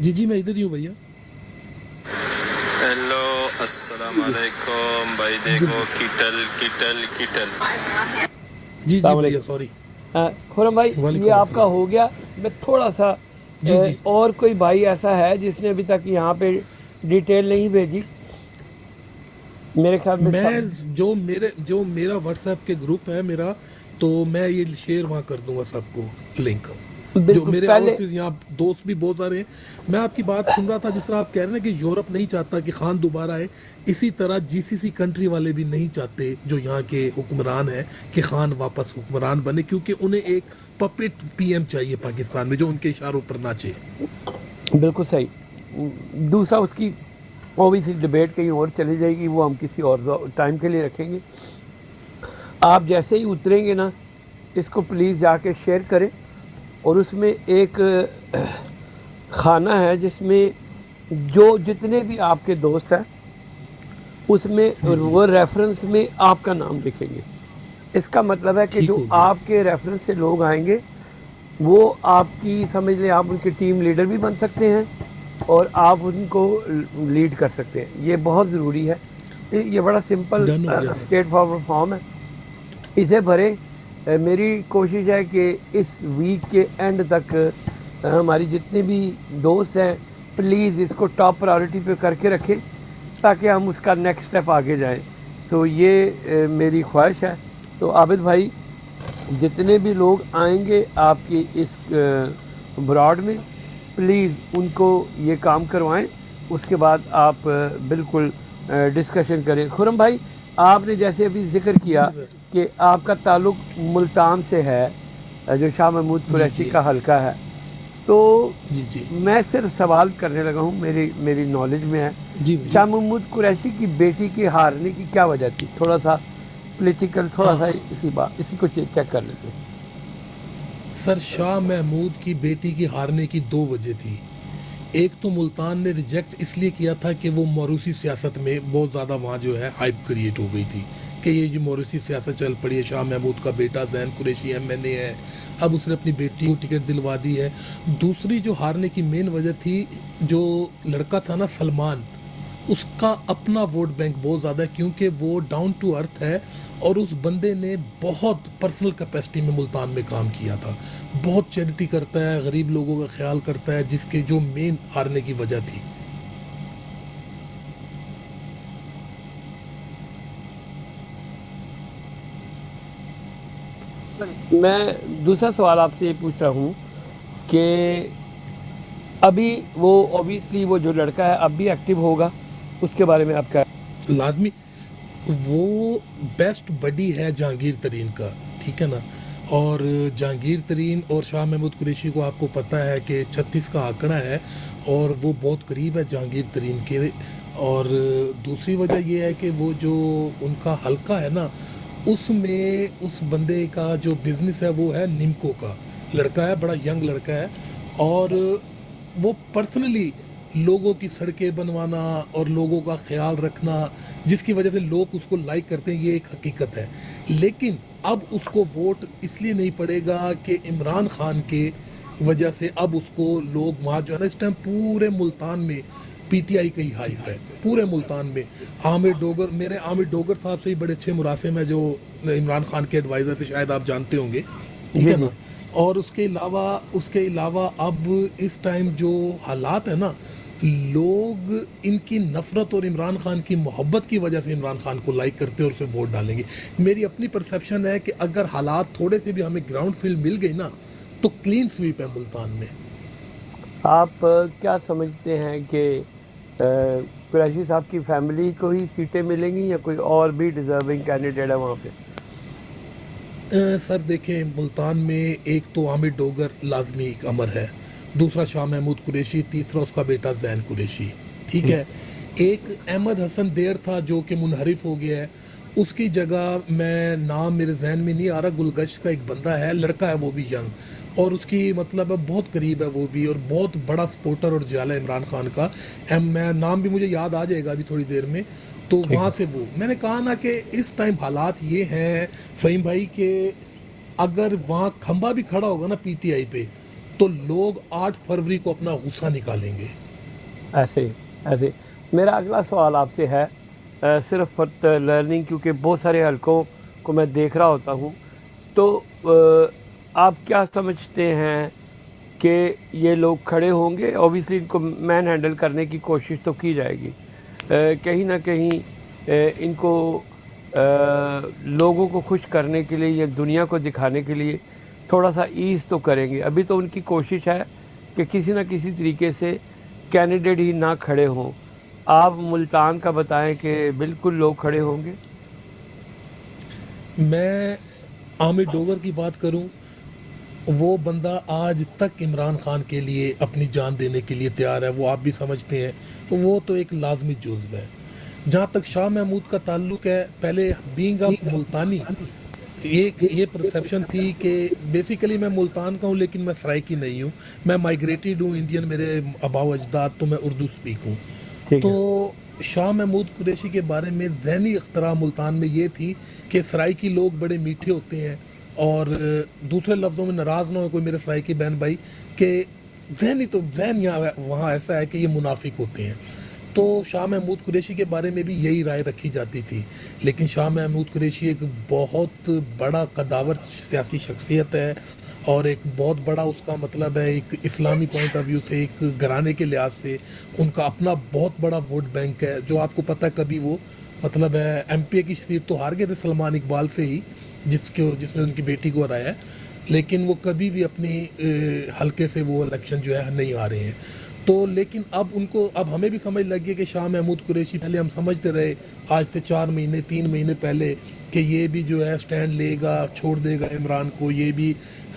جی میں ادھر ہی ہوں بھیا. ہیلو السلام علیکم بھائی. دیکھو کٹل کٹل کٹل. جی السلام بھیا علیکم. سوری. خرم بھائی یہ وعلیکم آپ کا السلام. ہو گیا. میں تھوڑا سا جی اور کوئی بھائی ایسا ہے جس نے ابھی تک یہاں پہ ڈیٹیل نہیں بھیجی؟ میرے خیال میں میں سب. جو میرا واٹس ایپ کے گروپ ہے میرا, تو میں یہ شیئر وہاں کر دوں گا سب کو لنک. جو بالکل میرے پہلے آورسز یہاں دوست بھی بہت سارے ہیں. میں آپ کی بات سن رہا تھا جس طرح آپ کہہ رہے ہیں کہ یورپ نہیں چاہتا کہ خان دوبارہ آئے, اسی طرح جی سی سی کنٹری والے بھی نہیں چاہتے جو یہاں کے حکمران ہیں کہ خان واپس حکمران بنے, کیونکہ انہیں ایک پپٹ پی ایم چاہیے پاکستان میں جو ان کے اشاروں پر ناچے. بالکل صحیح. دوسرا اس کی اوبیسلی ڈبیٹ کہیں اور چلی جائے گی, وہ ہم کسی اور ٹائم کے لیے رکھیں گے. آپ جیسے ہی اتریں گے نا اس کو پلیز جا کے شیئر کریں. اور اس میں ایک خانہ ہے جس میں جو جتنے بھی آپ کے دوست ہیں اس میں وہ ریفرنس میں آپ کا نام لکھیں گے. اس کا مطلب ہے کہ ٹھیک جو ہو گیا. آپ کے ریفرنس سے لوگ آئیں گے وہ آپ کی سمجھ لیں آپ ان کے ٹیم لیڈر بھی بن سکتے ہیں اور آپ ان کو لیڈ کر سکتے ہیں. یہ بہت ضروری ہے. یہ بڑا سمپل ڈن ہو گیا سر. اسٹریٹ فارورڈ فارم ہے, اسے بھریں. میری کوشش ہے کہ اس ویک کے اینڈ تک ہماری جتنے بھی دوست ہیں پلیز اس کو ٹاپ پرائورٹی پہ کر کے رکھیں تاکہ ہم اس کا نیکسٹ اسٹیپ آگے جائیں. تو یہ میری خواہش ہے. تو عابد بھائی جتنے بھی لوگ آئیں گے آپ کی اس براڈ میں پلیز ان کو یہ کام کروائیں. اس کے بعد آپ بالکل ڈسکشن کریں. خرم بھائی آپ نے جیسے ابھی ذکر کیا جی سر. کہ آپ کا تعلق ملتان سے ہے جو شاہ محمود جی قریشی کا حلقہ ہے, تو جی میں صرف سوال کرنے لگا ہوں, میری نالج میں ہے جی شاہ محمود قریشی کی بیٹی کے ہارنے کی کیا وجہ تھی؟ تھوڑا سا پولیٹیکل تھوڑا سا اسی کو چیک کر لیتے ہیں. سر شاہ محمود کی بیٹی کی ہارنے کی 2 وجہ تھی. ایک تو ملتان نے ریجیکٹ اس لیے کیا تھا کہ وہ موروثی سیاست میں بہت زیادہ وہاں جو ہے ہائپ کریٹ ہو گئی تھی کہ یہ جو موروثی سیاست چل پڑی ہے, شاہ محمود کا بیٹا زین قریشی ایم این اے ہے, اب اس نے اپنی بیٹی کو ٹکٹ دلوا دی ہے. دوسری جو ہارنے کی مین وجہ تھی, جو لڑکا تھا نا سلمان, اس کا اپنا ووٹ بینک بہت زیادہ ہے کیونکہ وہ ڈاؤن ٹو ارتھ ہے اور اس بندے نے بہت پرسنل کیپیسٹی میں ملتان میں کام کیا تھا, بہت چیریٹی کرتا ہے, غریب لوگوں کا خیال کرتا ہے, جس کے جو مین ہارنے کی وجہ تھی. میں دوسرا سوال آپ سے یہ پوچھ رہا ہوں کہ ابھی وہ اوبیسلی وہ جو لڑکا ہے اب بھی ایکٹیو ہوگا, اس کے بارے میں آپ کیا؟ لازمی, وہ بیسٹ بڈی ہے جہانگیر ترین کا, ٹھیک ہے نا. اور جہانگیر ترین اور شاہ محمود قریشی کو آپ کو پتہ ہے کہ 36 کا آنکڑا ہے اور وہ بہت قریب ہے جہانگیر ترین کے. اور دوسری وجہ یہ ہے کہ وہ جو ان کا حلقہ ہے نا, اس میں اس بندے کا جو بزنس ہے وہ ہے نمکو کا. لڑکا ہے, بڑا ینگ لڑکا ہے, اور وہ پرسنلی لوگوں کی سڑکیں بنوانا اور لوگوں کا خیال رکھنا جس کی وجہ سے لوگ اس کو لائک کرتے ہیں، یہ ایک حقیقت ہے. لیکن اب اس کو ووٹ اس لیے نہیں پڑے گا کہ عمران خان کے وجہ سے اب اس کو لوگ وہاں جو ہے نا اس ٹائم پورے ملتان میں پی ٹی آئی کا ہی ہائپ ہے، پورے ملتان میں. عامر ڈوگر، میرے عامر ڈوگر صاحب سے ہی بڑے اچھے مراسم ہیں جو عمران خان کے ایڈوائزر تھے، شاید آپ جانتے ہوں گے، ٹھیک ہے نا. اور اس کے علاوہ اب اس ٹائم جو حالات ہیں نا، لوگ ان کی نفرت اور عمران خان کی محبت کی وجہ سے عمران خان کو لائک کرتے اور اسے ووٹ ڈالیں گے. میری اپنی پرسیپشن ہے کہ اگر حالات تھوڑے سے بھی ہمیں گراؤنڈ فیلڈ مل گئی نا تو کلین سویپ ہے ملتان میں. آپ کیا سمجھتے ہیں کہ قریشی صاحب کی فیملی کو ہی سیٹیں ملیں گی یا کوئی اور بھی ڈیزرونگ کینڈیڈیٹ ہے وہاں پہ؟ سر دیکھیں، ملتان میں ایک تو عامر ڈوگر لازمی ایک امر ہے، دوسرا شاہ محمود قریشی، تیسرا اس کا بیٹا زین قریشی، ٹھیک ہے. ایک احمد حسن دیر تھا جو کہ منحرف ہو گیا ہے، اس کی جگہ میں نام میرے ذہن میں نہیں آ رہا، گلگشت کا ایک بندہ ہے، لڑکا ہے وہ بھی ینگ، اور اس کی مطلب بہت قریب ہے وہ بھی، اور بہت بڑا سپورٹر اور جالا عمران خان کا. میں نام بھی مجھے یاد آ جائے گا ابھی تھوڑی دیر میں. تو وہاں سے وہ میں نے کہا نا کہ اس ٹائم حالات یہ ہیں فہیم بھائی کہ اگر وہاں کھمبا بھی کھڑا ہوگا نا پی ٹی آئی پہ تو لوگ 8 فروری کو اپنا غصہ نکالیں گے. ایسے میرا اگلا سوال آپ سے ہے، صرف فار لرننگ، کیونکہ بہت سارے حلقوں کو میں دیکھ رہا ہوتا ہوں، تو آپ کیا سمجھتے ہیں کہ یہ لوگ کھڑے ہوں گے؟ اوبیسلی ان کو مین ہینڈل کرنے کی کوشش تو کی جائے گی، کہیں نہ کہیں ان کو لوگوں کو خوش کرنے کے لیے یا دنیا کو دکھانے کے لیے تھوڑا سا ایز تو کریں گے. ابھی تو ان کی کوشش ہے کہ کسی نہ کسی طریقے سے کینڈیڈیٹ ہی نہ کھڑے ہوں. آپ ملتان کا بتائیں کہ بالکل لوگ کھڑے ہوں گے. میں عامر ڈوگر کی بات کروں، وہ بندہ آج تک عمران خان کے لیے اپنی جان دینے کے لیے تیار ہے، وہ آپ بھی سمجھتے ہیں، تو وہ تو ایک لازمی جزو ہے. جہاں تک شاہ محمود کا تعلق ہے، پہلے بینگ آف ملتانی یہ پرسیپشن تھی کہ بیسیکلی میں ملتان کا ہوں لیکن میں سرائکی نہیں ہوں، میں مائگریٹڈ ہوں انڈین، میرے آباء و اجداد، تو میں اردو سپیک ہوں. تو شاہ محمود قریشی کے بارے میں ذہنی اختراع ملتان میں یہ تھی کہ سرائکی لوگ بڑے میٹھے ہوتے ہیں، اور دوسرے لفظوں میں ناراض نہ ہو کوئی میرے سرائکی بہن بھائی کہ ذہن یہاں وہاں ایسا ہے کہ یہ منافق ہوتے ہیں. تو شاہ محمود قریشی کے بارے میں بھی یہی رائے رکھی جاتی تھی. لیکن شاہ محمود قریشی ایک بہت بڑا قداور سیاسی شخصیت ہے، اور ایک بہت بڑا اس کا مطلب ہے ایک اسلامی پوائنٹ آف ویو سے، ایک گھرانے کے لحاظ سے ان کا اپنا بہت بڑا ووٹ بینک ہے. جو آپ کو پتہ ہے کبھی وہ مطلب ہے ایم پی اے کی سیٹ تو ہار گئے تھے سلمان اقبال سے ہی، جس نے ان کی بیٹی کو ہرایا ہے، لیکن وہ کبھی بھی اپنی حلقے سے وہ الیکشن جو ہے نہیں آ رہے ہیں. تو لیکن اب ہمیں بھی سمجھ لگ گئی کہ شاہ محمود قریشی، پہلے ہم سمجھتے رہے آج سے 3 مہینے پہلے کہ یہ بھی جو ہے سٹینڈ لے گا، چھوڑ دے گا عمران کو، یہ بھی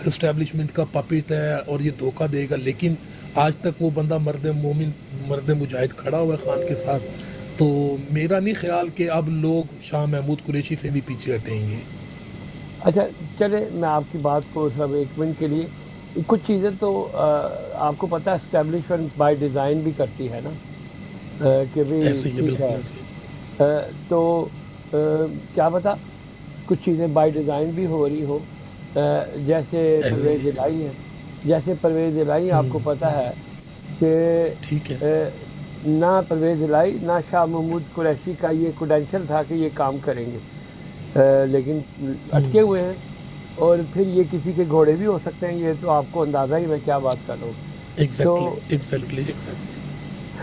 اسٹیبلشمنٹ کا پپٹ ہے اور یہ دھوکہ دے گا. لیکن آج تک وہ بندہ مرد مومن، مرد مجاہد کھڑا ہوا ہے خان کے ساتھ. تو میرا نہیں خیال کہ اب لوگ شاہ محمود قریشی سے بھی پیچھے ہٹیں گے. اچھا چلے، میں آپ کی بات کو صرف 1 منٹ کے لیے، کچھ چیزیں تو آپ کو پتہ ہے اسٹیبلشمنٹ بائی ڈیزائن بھی کرتی ہے نا، کہ بھی ایسے ہی ٹھیک ہے. بالکل تو کیا پتہ کچھ چیزیں بائی ڈیزائن بھی ہو رہی ہو، جیسے پرویز الہی ہے. جیسے پرویز الہی آپ کو پتہ ہے کہ ٹھیک ہے. نہ پرویز الہی نہ شاہ محمود قریشی کا یہ کوڈینشل تھا کہ یہ کام کریں گے، لیکن اٹکے ہوئے ہیں. اور پھر یہ کسی کے گھوڑے بھی ہو سکتے ہیں، یہ تو آپ کو اندازہ ہی میں کیا بات کر رہا ہوں. ایگزیکٹلی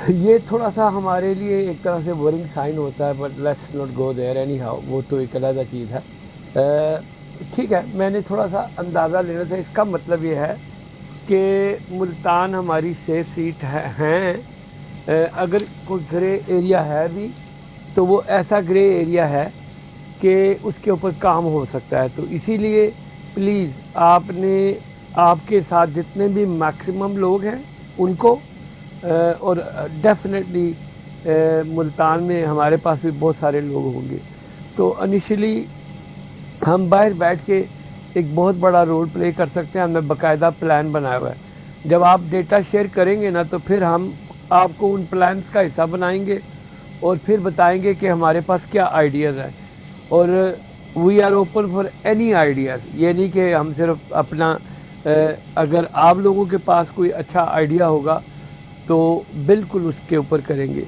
یہ تھوڑا سا ہمارے لیے ایک طرح سے ورنگ سائن ہوتا ہے، but let's not go there any how, وہ تو ایک علیحدہ چیز ہے. ٹھیک ہے، میں نے تھوڑا سا اندازہ لینا تھا. اس کا مطلب یہ ہے کہ ملتان ہماری سیف سیٹ ہیں. اگر کوئی گرے ایریا ہے بھی تو وہ ایسا گرے ایریا ہے کہ اس کے اوپر کام ہو سکتا ہے. تو اسی لیے پلیز آپ کے ساتھ جتنے بھی میکسیمم لوگ ہیں ان کو، اور ڈیفینیٹلی ملتان میں ہمارے پاس بھی بہت سارے لوگ ہوں گے. تو انیشلی ہم باہر بیٹھ کے ایک بہت بڑا رول پلے کر سکتے ہیں. ہم نے باقاعدہ پلان بنایا ہوا ہے. جب آپ ڈیٹا شیئر کریں گے نا تو پھر ہم آپ کو ان پلانس کا حصہ بنائیں گے اور پھر بتائیں گے کہ ہمارے پاس کیا آئیڈیاز ہیں. اور we are open for any ideas. یہ نہیں کہ ہم صرف اپنا اگر آپ لوگوں کے پاس کوئی اچھا آئیڈیا ہوگا تو بالکل اس کے اوپر کریں گے.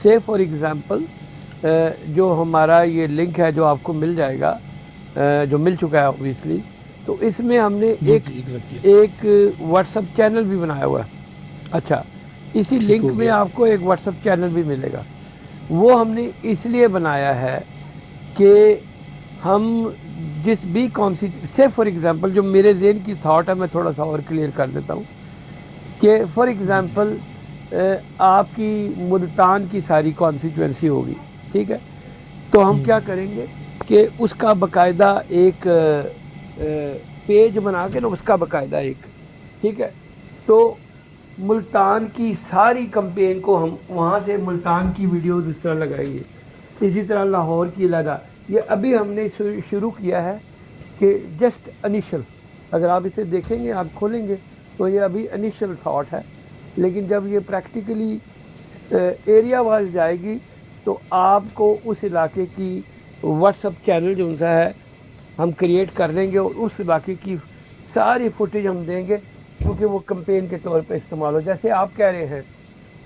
سے فار ایگزامپل جو ہمارا یہ لنک ہے جو آپ کو مل جائے گا، جو مل چکا ہے اوبیسلی، تو اس میں ہم نے جی ایک جی ایگزیکٹلی ایک واٹس اپ چینل بھی بنایا ہوا ہے. اچھا، اسی ٹھیک لنک ہو میں گیا. آپ کو ایک واٹس اپ چینل بھی ملے گا. وہ ہم نے اس لیے بنایا ہے کہ ہم جس بھی سے فار ایگزامپل جو میرے ذہن کی تھاٹ ہے میں تھوڑا سا اور کلیئر کر دیتا ہوں کہ فار جی جی ایگزامپل آپ کی ملتان کی ساری کانسٹیچوئنسی ہوگی، ٹھیک ہے، تو ہم کیا کریں گے کہ اس کا باقاعدہ ایک پیج بنا کے نا، اس کا باقاعدہ ایک، ٹھیک ہے، تو ملتان کی ساری کمپین کو ہم وہاں سے ملتان کی ویڈیوز اس طرح لگائیں گے. اسی طرح لاہور کی علیحدہ. یہ ابھی ہم نے شروع کیا ہے کہ جسٹ انیشل، اگر آپ اسے دیکھیں گے، آپ کھولیں گے تو یہ ابھی انیشل تھاٹ ہے، لیکن جب یہ پریکٹیکلی ایریا وائز جائے گی تو آپ کو اس علاقے کی واٹس اپ چینل جو ان کا ہے ہم کریٹ کر دیں گے اور اس علاقے کی ساری فوٹیج ہم دیں گے، کیونکہ وہ کمپین کے طور پہ استعمال ہو. جیسے آپ کہہ رہے ہیں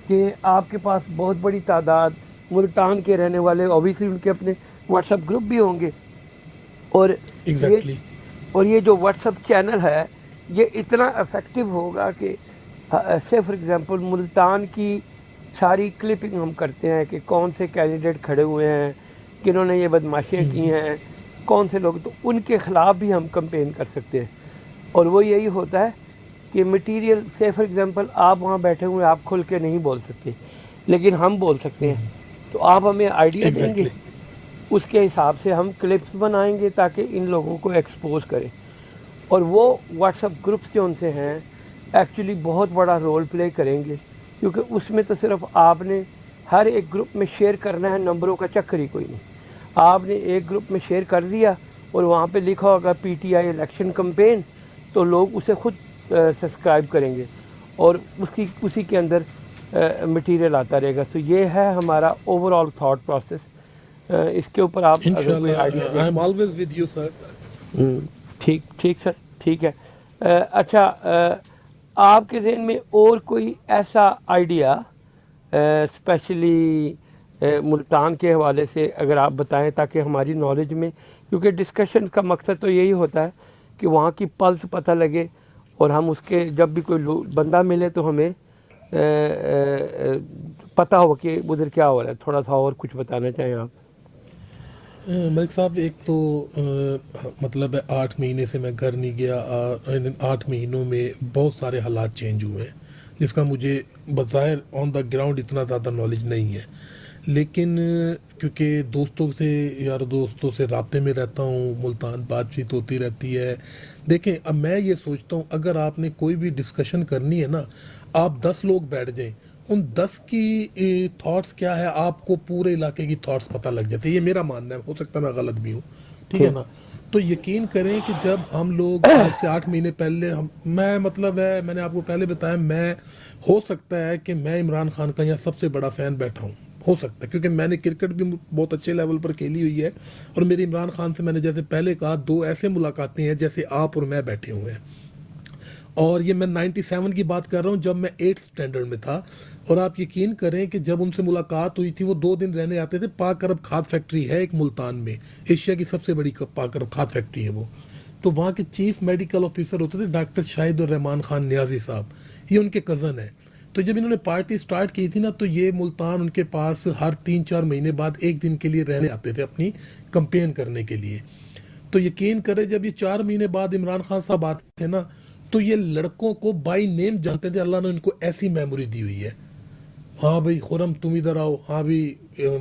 کہ آپ کے پاس بہت بڑی تعداد ملتان کے رہنے والے، اوبیسلی ان کے اپنے واٹس اپ گروپ بھی ہوں گے، اور یہ ایگزیکٹلی. یہ جو واٹس اپ چینل ہے یہ اتنا افیکٹو ہوگا کہ سے فار ایگزامپل ملتان کی ساری کلپنگ ہم کرتے ہیں کہ کون سے کینڈیڈیٹ کھڑے ہوئے ہیں، کنہوں نے یہ بدماشیاں کی ہیں، کون سے لوگ، تو ان کے خلاف بھی ہم کمپین کر سکتے ہیں. اور وہ یہی ہوتا ہے کہ مٹیریل سے فار ایگزامپل آپ وہاں بیٹھے ہوئے آپ کھل کے نہیں بول سکتے، لیکن ہم بول سکتے ہیں. تو آپ ہمیں آئیڈیا دیں گے، ایگزیکٹلی. اس کے حساب سے ہم کلپس بنائیں گے تاکہ ان لوگوں کو ایکسپوز کریں. اور وہ واٹس اپ گروپس جو ان سے ہیں ایکچولی بہت بڑا رول پلے کریں گے، کیونکہ اس میں تو صرف آپ نے ہر ایک گروپ میں شیئر کرنا ہے، نمبروں کا چکر ہی کوئی نہیں. آپ نے ایک گروپ میں شیئر کر دیا اور وہاں پہ لکھا ہوگا P T I election campaign, تو لوگ اسے خود سبسکرائب کریں گے اور اسی کے اندر مٹیریل آتا رہے گا. تو یہ ہے ہمارا اوور آل تھاٹ پروسیس. اس کے اوپر آپ اگر کوئی انشاءاللہ آئیڈیا دیں. I am always with you sir. ٹھیک ٹھیک سر، ٹھیک ہے. اچھا، آپ کے ذہن میں اور کوئی ایسا آئیڈیا اسپیشلی ملتان کے حوالے سے اگر آپ بتائیں تاکہ ہماری نالج میں، کیونکہ ڈسکشن کا مقصد تو یہی ہوتا ہے کہ وہاں کی پلس پتہ لگے اور ہم اس کے جب بھی کوئی بندہ ملے تو ہمیں پتہ ہو کہ ادھر کیا ہو رہا ہے. تھوڑا سا اور کچھ بتانا چاہیں آپ؟ ملک صاحب، ایک تو مطلب ہے 8 مہینے سے میں گھر نہیں گیا. 8 مہینوں میں بہت سارے حالات چینج ہوئے ہیں جس کا مجھے بظاہر آن دا گراؤنڈ اتنا زیادہ نالج نہیں ہے، لیکن کیونکہ دوستوں سے رابطے میں رہتا ہوں، ملتان بات چیت ہوتی رہتی ہے. دیکھیں، اب میں یہ سوچتا ہوں اگر آپ نے کوئی بھی ڈسکشن کرنی ہے نا، آپ 10 لوگ بیٹھ جائیں، ان 10 کی تھاٹس کیا ہے آپ کو پورے علاقے کی تھاٹس پتہ لگ جاتے ہیں. یہ میرا ماننا ہے، ہو سکتا ہے میں غلط بھی ہوں، ٹھیک ہے نا. تو یقین کریں کہ جب ہم لوگ آج سے 8 مہینے پہلے میں نے آپ کو پہلے بتایا، میں ہو سکتا ہے کہ میں عمران خان کا یہاں سب سے بڑا فین بیٹھا ہوں، ہو سکتا ہے، کیونکہ میں نے کرکٹ بھی بہت اچھے لیول پر کھیلی ہوئی ہے، اور میری عمران خان سے میں نے جیسے پہلے کہا 2 ایسے ملاقاتیں ہیں جیسے آپ اور میں بیٹھے ہوئے ہیں. اور یہ میں 97 کی بات کر رہا ہوں جب میں 8th اسٹینڈرڈ میں تھا. اور آپ یقین کریں کہ جب ان سے ملاقات ہوئی تھی وہ 2 دن رہنے آتے تھے. پاک عرب کھاد فیکٹری ہے ایک ملتان میں، ایشیا کی سب سے بڑی پاک عرب کھاد فیکٹری ہے وہ. تو وہاں کے چیف میڈیکل آفیسر ہوتے تھے ڈاکٹر شاہد الرحمان خان نیازی صاحب، یہ ان کے کزن ہیں. تو جب انہوں نے پارٹی سٹارٹ کی تھی نا، تو یہ ملتان ان کے پاس ہر 3-4 مہینے بعد 1 دن کے لیے رہنے آتے تھے اپنی کمپین کرنے کے لیے. تو یقین کرے جب یہ 4 مہینے بعد عمران خان صاحب آتے تھے نا، تو یہ لڑکوں کو بائی نیم جانتے تھے. اللہ نے ان کو ایسی میموری دی ہوئی ہے. ہاں بھائی خرم تم ادھر آؤ، ہاں بھی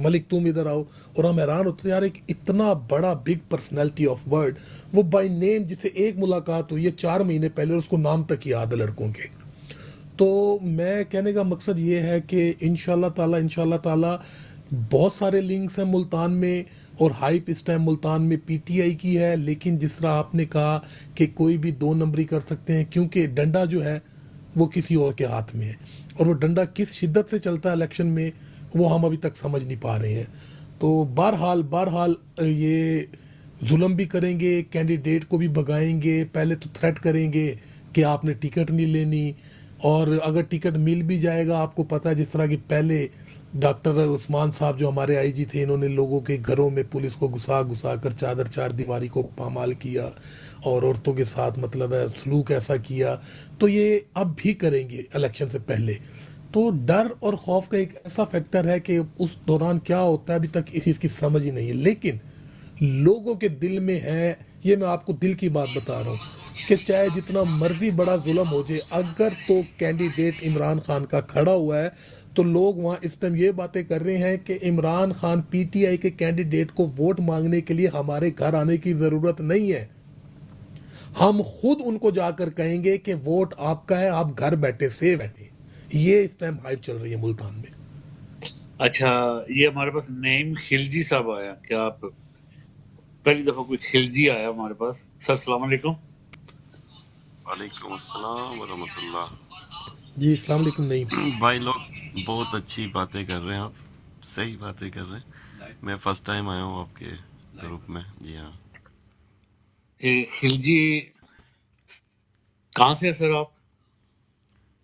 ملک تم ادھر آؤ. اور ہم حیران ہوتے تھے یار ایک اتنا بڑا بگ پرسنالٹی آف ورڈ، وہ بائی نیم جسے ایک ملاقات ہوئی ہے 4 مہینے پہلے اور اس کو نام تک یاد ہے لڑکوں کے. تو میں کہنے کا مقصد یہ ہے کہ انشاءاللہ تعالی بہت سارے لنکس ہیں ملتان میں، اور ہائپ اس ٹائم ملتان میں پی ٹی آئی کی ہے. لیکن جس طرح آپ نے کہا کہ کوئی بھی 2 نمبری کر سکتے ہیں، کیونکہ ڈنڈا جو ہے وہ کسی اور کے ہاتھ میں ہے. اور وہ ڈنڈا کس شدت سے چلتا ہے الیکشن میں وہ ہم ابھی تک سمجھ نہیں پا رہے ہیں. تو بہرحال یہ ظلم بھی کریں گے, کینڈیڈیٹ کو بھی بگائیں گے, پہلے تو تھریٹ کریں گے کہ آپ نے ٹکٹ نہیں لینی, اور اگر ٹکٹ مل بھی جائے گا آپ کو پتہ ہے جس طرح کہ پہلے ڈاکٹر عثمان صاحب جو ہمارے آئی جی تھے انہوں نے لوگوں کے گھروں میں پولیس کو گھسا کر چار دیواری کو پامال کیا اور عورتوں کے ساتھ مطلب ہے سلوک ایسا کیا, تو یہ اب بھی کریں گے الیکشن سے پہلے. تو ڈر اور خوف کا ایک ایسا فیکٹر ہے کہ اس دوران کیا ہوتا ہے ابھی تک اس چیز کی سمجھ ہی نہیں ہے, لیکن لوگوں کے دل میں ہے. یہ میں آپ کو دل کی بات بتا رہا ہوں کہ چاہے جتنا مرضی بڑا ظلم ہو جائے, اگر تو کینڈیڈیٹ عمران خان کا کھڑا ہوا ہے تو لوگ وہاں اس ٹائم یہ باتیں کر رہے ہیں کہ Imran Khan P T I کے کینڈیڈیٹ کو ووٹ مانگنے کے لیے ہمارے گھر آنے کی ضرورت نہیں ہے, ہم خود ان کو جا کر کہیں گے کہ ووٹ آپ کا ہے, آپ گھر بیٹھے سیف بیٹھے. یہ اس ٹائم ہائپ چل رہی ہے ملتان میں. اچھا, یہ ہمارے پاس نعیم خلجی صاحب آیا, کیا آپ پہلی دفعہ کوئی خلجی آیا ہمارے پاس. سر السلام علیکم. وعلیکم السلام ورحمۃ اللہ. جی السلام علیکم نعیم بھائی لوگ بہت اچھی باتیں کر رہے ہیں, آپ صحیح باتیں کر رہے ہیں. میں فرسٹ ٹائم آیا ہوں آپ کے گروپ میں. جی ہاں. یہ خلجی کہاں سے ہے سر آپ؟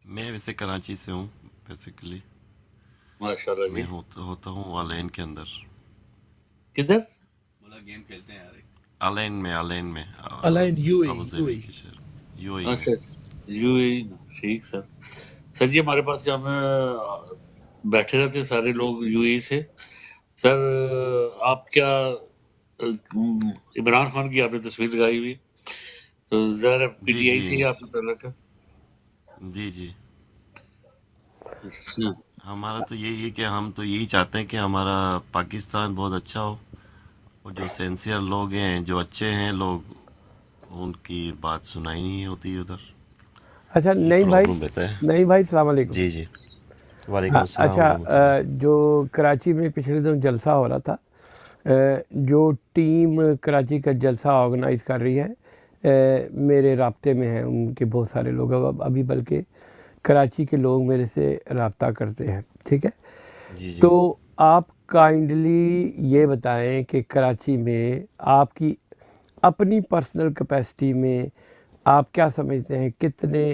میں ویسے کراچی سے ہوں بیسیکلی. ماشاء اللہ میں جی. ہوتا ہوں آلین کے اندر. کدھر؟ آلین میں align you Abu a Dhabi کے شہر یو اے اچھا یو اے ای. ٹھیک سر. سر جی ہمارے پاس جہاں بیٹھے رہتے ہیں سارے لوگ یو اے سے. سر آپ کیا عمران خان کی آپ نے تصویر لگائی ہوئی, تو ظاہر پی جی ٹی آئی جی سے ہی آپ کا تعلق ہے. جی جی. ہمارا تو یہی ہے کہ ہم تو یہی چاہتے ہیں کہ ہمارا پاکستان بہت اچھا ہو, اور جو سینسیئر لوگ ہیں, جو اچھے ہیں لوگ, ان کی بات سنائی نہیں ہوتی ادھر. اچھا یہ نعیم پرابلم رہتا ہے. بھائی السلام علیکم. جی جی. وعلیکم السلام اچھا, ورحمۃ اللہ. جو کراچی میں پچھلے دن جلسہ ہو رہا تھا, جو ٹیم کراچی کا جلسہ آرگنائز کر رہی ہے, میرے رابطے میں ہیں ان کے بہت سارے لوگ, ابھی بلکہ کراچی کے لوگ میرے سے رابطہ کرتے ہیں, ٹھیک ہے. جی جی. تو آپ کائنڈلی یہ بتائیں کہ کراچی میں آپ کی اپنی پرسنل کیپیسٹی میں آپ کیا سمجھتے ہیں کتنے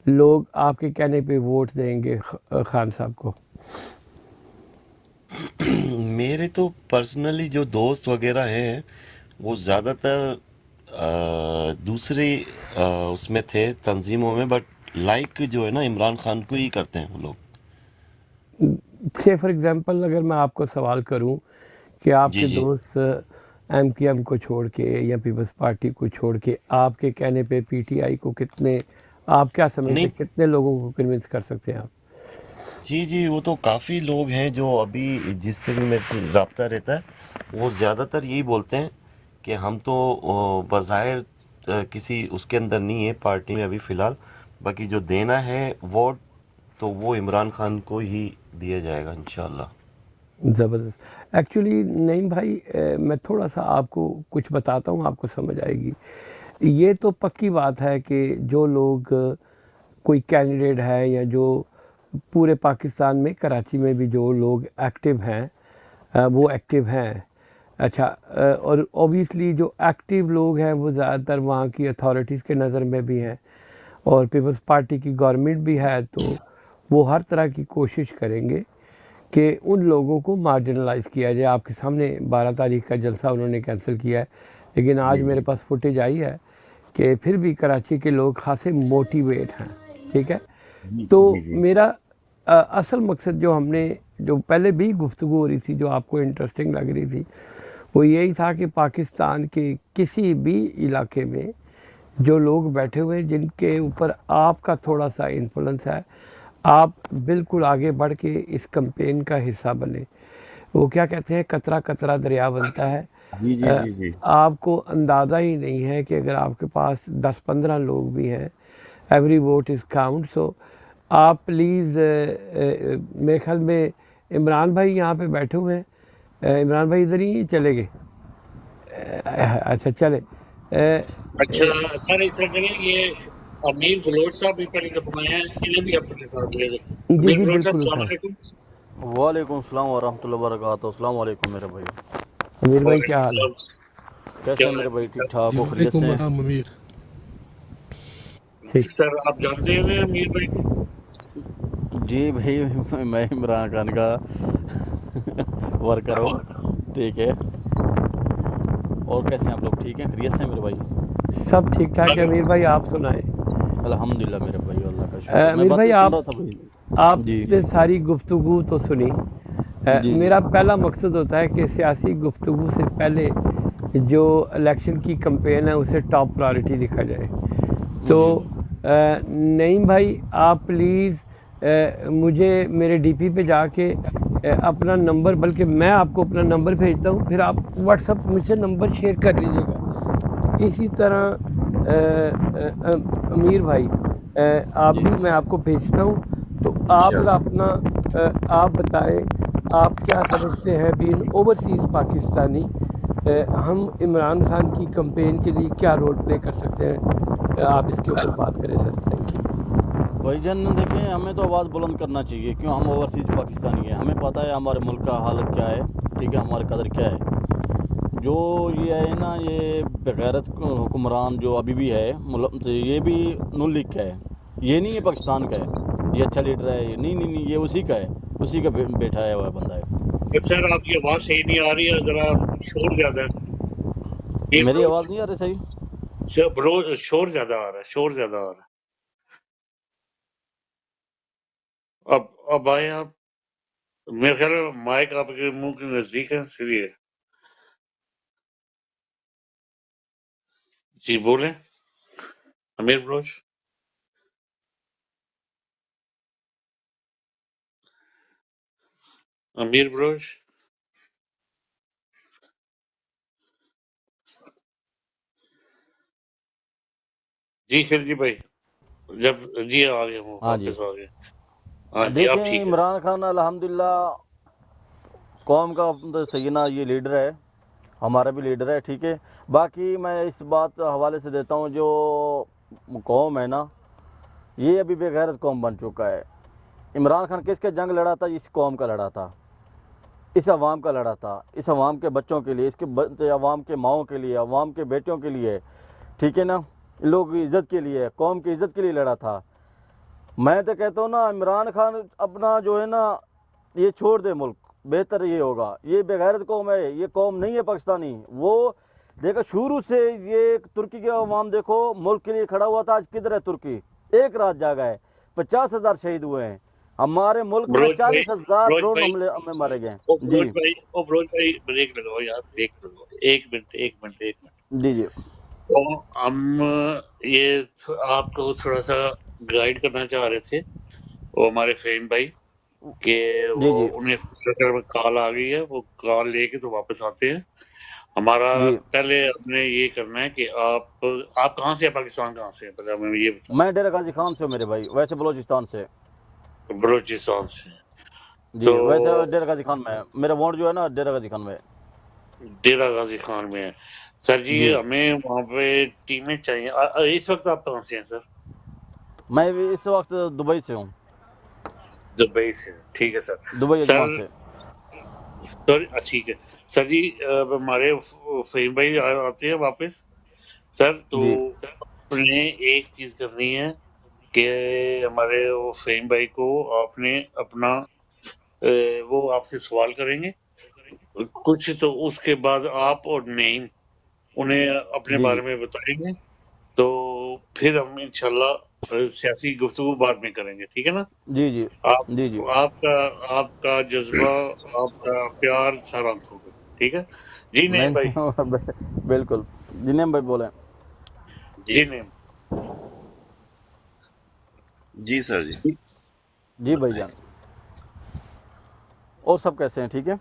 لوگ آپ کے کہنے پہ ووٹ دیں گے خان صاحب کو؟ میرے تو پرسنلی جو دوست وغیرہ ہیں وہ زیادہ تر دوسری اس میں تھے تنظیموں میں, بٹ لائک جو ہے نا عمران خان کو ہی کرتے ہیں وہ لوگ. سے فار ایگزامپل اگر میں آپ کو سوال کروں کہ آپ جی کے جی. دوست ایم کیو ایم کو چھوڑ کے یا پیپلز پارٹی کو چھوڑ کے آپ کے کہنے پہ پی ٹی آئی کو کتنے, آپ کیا سمجھتے نہیں, ہیں کتنے لوگوں کو کنونس کر سکتے ہیں آپ؟ جی جی, وہ تو کافی لوگ ہیں جو ابھی جس سے بھی میرے سے رابطہ رہتا ہے, وہ زیادہ تر یہی بولتے ہیں کہ ہم تو بظاہر کسی اس کے اندر نہیں ہے پارٹی میں ابھی فی الحال, باقی جو دینا ہے ووٹ تو وہ عمران خان کو ہی دیا جائے گا انشاءاللہ. زبردست. ایکچولی نعیم بھائی, میں تھوڑا سا آپ کو کچھ بتاتا ہوں, آپ کو سمجھ آئے گی. یہ تو پکی بات ہے کہ جو لوگ کوئی کینڈیڈیٹ ہے یا جو پورے پاکستان میں کراچی میں بھی جو لوگ ایکٹیو ہیں وہ ایکٹیو ہیں. اچھا, اور اوبیسلی جو ایکٹیو لوگ ہیں وہ زیادہ تر وہاں کی اتھارٹیز کے نظر میں بھی ہیں, اور پیپلز پارٹی کی گورنمنٹ بھی ہے, تو وہ ہر طرح کی کوشش کریں گے کہ ان لوگوں کو مارجنلائز کیا جائے. آپ کے سامنے 12 تاریخ کا جلسہ انہوں نے کینسل کیا ہے, لیکن آج میرے پاس فوٹیج آئی ہے کہ پھر بھی کراچی کے لوگ خاصے موٹیویٹ ہیں, ٹھیک ہے. تو میرا اصل مقصد جو ہم نے جو پہلے بھی گفتگو ہو رہی تھی جو آپ کو انٹرسٹنگ لگ رہی تھی, وہ یہی تھا کہ پاکستان کے کسی بھی علاقے میں جو لوگ بیٹھے ہوئے جن کے اوپر آپ کا تھوڑا سا انفلوئنس ہے, آپ بالکل آگے بڑھ کے اس کمپین کا حصہ بنے. وہ کیا کہتے ہیں, قطرہ قطرہ دریا بنتا ہے. جی جی جی جی. آپ کو اندازہ ہی نہیں ہے کہ اگر آپ کے پاس 10-15 لوگ بھی ہیں, ایوری ووٹ از کاؤنٹ. سو آپ پلیز, میرے خیال میں عمران بھائی یہاں پہ بیٹھے ہوئے ہیں, عمران بھائی ادھر ہی چلے گئے. اچھا چلے. اچھا سر اس طرح کریں, یہ امیر بلوچ صاحب بھی پہلی دفعہ آئے ہیں، انہیں بھی اپنے ساتھ لے لیں۔ جی امیر جی بلوچ صاحب بالکل السلام اٹھائیں۔ علیکم۔ وعلیکم السلام ورحمۃ اللہ وبرکاتہ۔ السلام علیکم میرے بھائی، امیر بھائی وعلیکم کیا حال ہے؟ السلام، کیسے کیا ہیں میرے بھائی؟ ٹھیک ہے؟ ٹھاک جی ہو؟ خیریت وعلیکم سے ہیں؟ السلام امیر۔ ٹھیک۔ سر آپ جانتے ہیں امیر بھائی کو؟ جی بھائی میں عمران خان کا ورکر ہوں، ٹھیک ہے۔ اور کیسے ہیں آپ لوگ؟ ٹھیک ہیں، خیریت سے ہیں میرے بھائی؟ سب ٹھیک ٹھاک ہے امیر بھائی، آپ سنائیں۔ الحمدللہ میرے بھائی، اللہ کا شکر۔ میں امیر بھائی باتیں سن آپ رہا تھا بھائی۔ جی نے ساری گفتگو تو سنی۔ جی جی میرا پہلا مقصد ہوتا ہے کہ سیاسی گفتگو سے پہلے جو الیکشن کی کمپین ہے اسے ٹاپ پرائرٹی لکھا جائے۔ تو جی نعیم بھائی آپ پلیز مجھے میرے ڈی پی پہ جا کے اپنا نمبر، بلکہ میں آپ کو اپنا نمبر بھیجتا ہوں، پھر آپ واٹس اپ مجھ سے نمبر شیئر کر لیجیے گا۔ اسی طرح امیر بھائی آپ جی بھی، میں آپ کو بھیجتا ہوں، تو آپ ذرا اپنا آپ بتائیں آپ کیا سمجھتے ہیں بین اوورسیز پاکستانی ہم عمران خان کی کمپین کے لیے کیا رول پلے کر سکتے ہیں؟ آپ اس کے اوپر بات کریں سر، تھینک یو۔ بھائی جان دیکھیں، ہمیں تو آواز بلند کرنا چاہیے، کیوں ہم اوورسیز پاکستانی ہیں، ہمیں پتہ ہے ہمارے ملک کا حالت کیا ہے، ٹھیک ہے، ہماری قدر کیا ہے۔ جو یہ ہے نا، یہ بغیرت حکمران جو ابھی بھی ہے، یہ بھی نون لیگ کا ہے، یہ نہیں ہے پاکستان کا ہے، یہ اچھا لیڈر ہے، یہ نہیں نہیں نہیں، یہ اسی کا ہے، اسی کا بیٹھا ہوا بندہ ہے۔ سر آپ کی آواز صحیح نہیں آ رہی ہے، ذرا شور زیادہ ہے۔ یہ میری آواز نہیں آ رہی صحیح؟ شور زیادہ آ رہا ہے، شور زیادہ آ رہا ہے۔ اب آئے آپ، میرے خیال میں مائک آپ کے منہ کے نزدیک ہے، اس لیے۔ جی بولیں امیر بلوچ۔ امیر بلوچ جی، خلجی بھائی جب جی آ گئے، وہ ہاں جی، واپس آ گئے۔ ہاں جی اب دیکھیں ٹھیک ہے۔ عمران خان الحمدللہ قوم کا سینا یہ لیڈر ہے، ہمارا بھی لیڈر ہے، ٹھیک ہے۔ باقی میں اس بات حوالے سے دیتا ہوں، جو قوم ہے نا، یہ ابھی بے غیرت قوم بن چکا ہے۔ عمران خان کس کے جنگ لڑا تھا؟ اس قوم کا لڑا تھا، اس عوام کا لڑا تھا، اس عوام کے بچوں کے لیے، اس کے عوام کے ماؤں کے لیے، عوام کے بیٹوں کے لیے، ٹھیک ہے نا، لوگوں کی عزت کے لیے، قوم کی عزت کے لیے لڑا تھا۔ میں تو کہتا ہوں نا، عمران خان اپنا جو ہے نا یہ چھوڑ دے ملک، بہتر یہ ہوگا۔ یہ بغیرت قوم ہے، یہ قوم نہیں ہے پاکستانی۔ وہ دیکھو شروع سے یہ ترکی کے عوام دیکھو ملک کے لیے کھڑا ہوا تھا، آج کدھر ہے ترکی؟ ایک رات جاگا ہے، 50,000 شہید ہوئے ہیں، ہمارے ملک میں بلوچ بھائی 40,000 بلوچ ڈرون بھائی حملے میں مارے گئے او ہیں۔ بلوچ جی بھائی او بلوچ بھائی بریک لگاؤ یار، بریک لگاؤ، ایک منٹ ایک منٹ ایک منٹ۔ جی جی تو ہم یہ آپ کو تھوڑا سا گائیڈ کرنا چاہ رہے تھے، وہ ہمارے فہیم بھائی، کہ جی وہ جی انہیں کال آ گئی ہے، وہ کال لے کے تو واپس آتے ہیں۔ ہمارا جی پہلے ہم نے یہ کرنا ہے کہ آپ کہاں سے ہیں، پاکستان کہاں سے ہیں، پہلے ہمیں یہ بتائیں۔ میں ڈیرہ غازی خان سے ہوں میرے بھائی، ویسے بلوچستان سے۔ بلوچستان سے۔ جی تو ویسے ڈیرہ غازی خان میں ہے، میرا ووٹ جو ہے نا ڈیرہ غازی خان میں ہے۔ ڈیرہ غازی خان میں ہے۔ سر جی جی ہمیں وہاں پہ ٹیمیں چاہیے۔ اس وقت آپ کہاں سے ہیں سر؟ میں بھی اس وقت دبئی سے ہوں، دبئی سے، ٹھیک ہے سر۔ دبئی سر اجمان سے۔ ٹھیک ہے سر جی، اب ہمارے فہیم بھائی آتے ہیں واپس سر، تو جی آپ نے ایک چیز کرنی ہے کہ ہمارے وہ فہیم بھائی کو آپ نے اپنا وہ آپ سے سوال کریں گے کچھ، تو اس کے بعد آپ اور نعیم انہیں اپنے جی بارے جی میں بتائیں گے، تو پھر ہم انشاءاللہ سیاسی گفتگو بعد میں کریں گے، ٹھیک ہے نا؟ جی جی جی جی آپ کا جذبہ، آپ کا پیار سر آنکھوں پہ، ٹھیک ہے جی نہیں نعیم بھائی؟ نہیں بالکل۔ جنیم بھائی بولیں۔ جی نعیم جی سر جی، جی بھائی جان، اور سب کیسے ہیں؟ ٹھیک ہے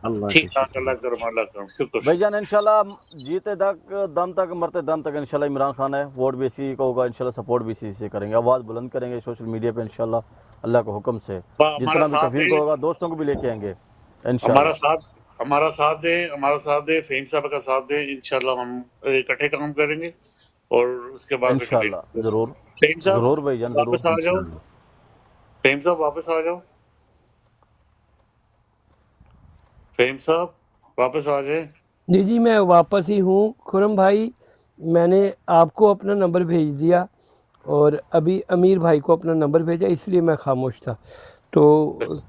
اللہ ٹھیک کا ٹھاک، شکر ہے۔ اللہ کرم اللہ کرم، شکر بھائی شکر۔ جان، انشاءاللہ جیتے دم تک مرتے دم تک انشاءاللہ عمران خان ہے، ووٹ بھی اسی کو ہوگا انشاءاللہ، سپورٹ بھی اسی سے کریں گے، آواز بلند کریں گے سوشل میڈیا پہ انشاءاللہ، اللہ کے حکم سے ہمارا جتنا بھی ساتھ کفیل دیں، کو ہوگا دوستوں کو بھی لے کے آئیں گے انشاءاللہ۔ ہمارا ساتھ ہمارا ساتھ دیں، ہمارا ساتھ دیں، فہیم صاحب کا ساتھ دیں، انشاءاللہ ہم اکٹھے کام کریں گے اور اس کے بعد پھر انشاءاللہ کنٹینیو ضرور فہیم صاحب ضرور بھائی جان ضرور واپس آ جاؤ فہیم صاحب واپس آ جاؤ فہیم صاحب واپس آ جائیں جی جی میں واپس ہی ہوں خرم بھائی. میں نے آپ کو اپنا نمبر بھیج دیا اور ابھی امیر بھائی کو اپنا نمبر بھیجا، اس لیے میں خاموش تھا. تو بس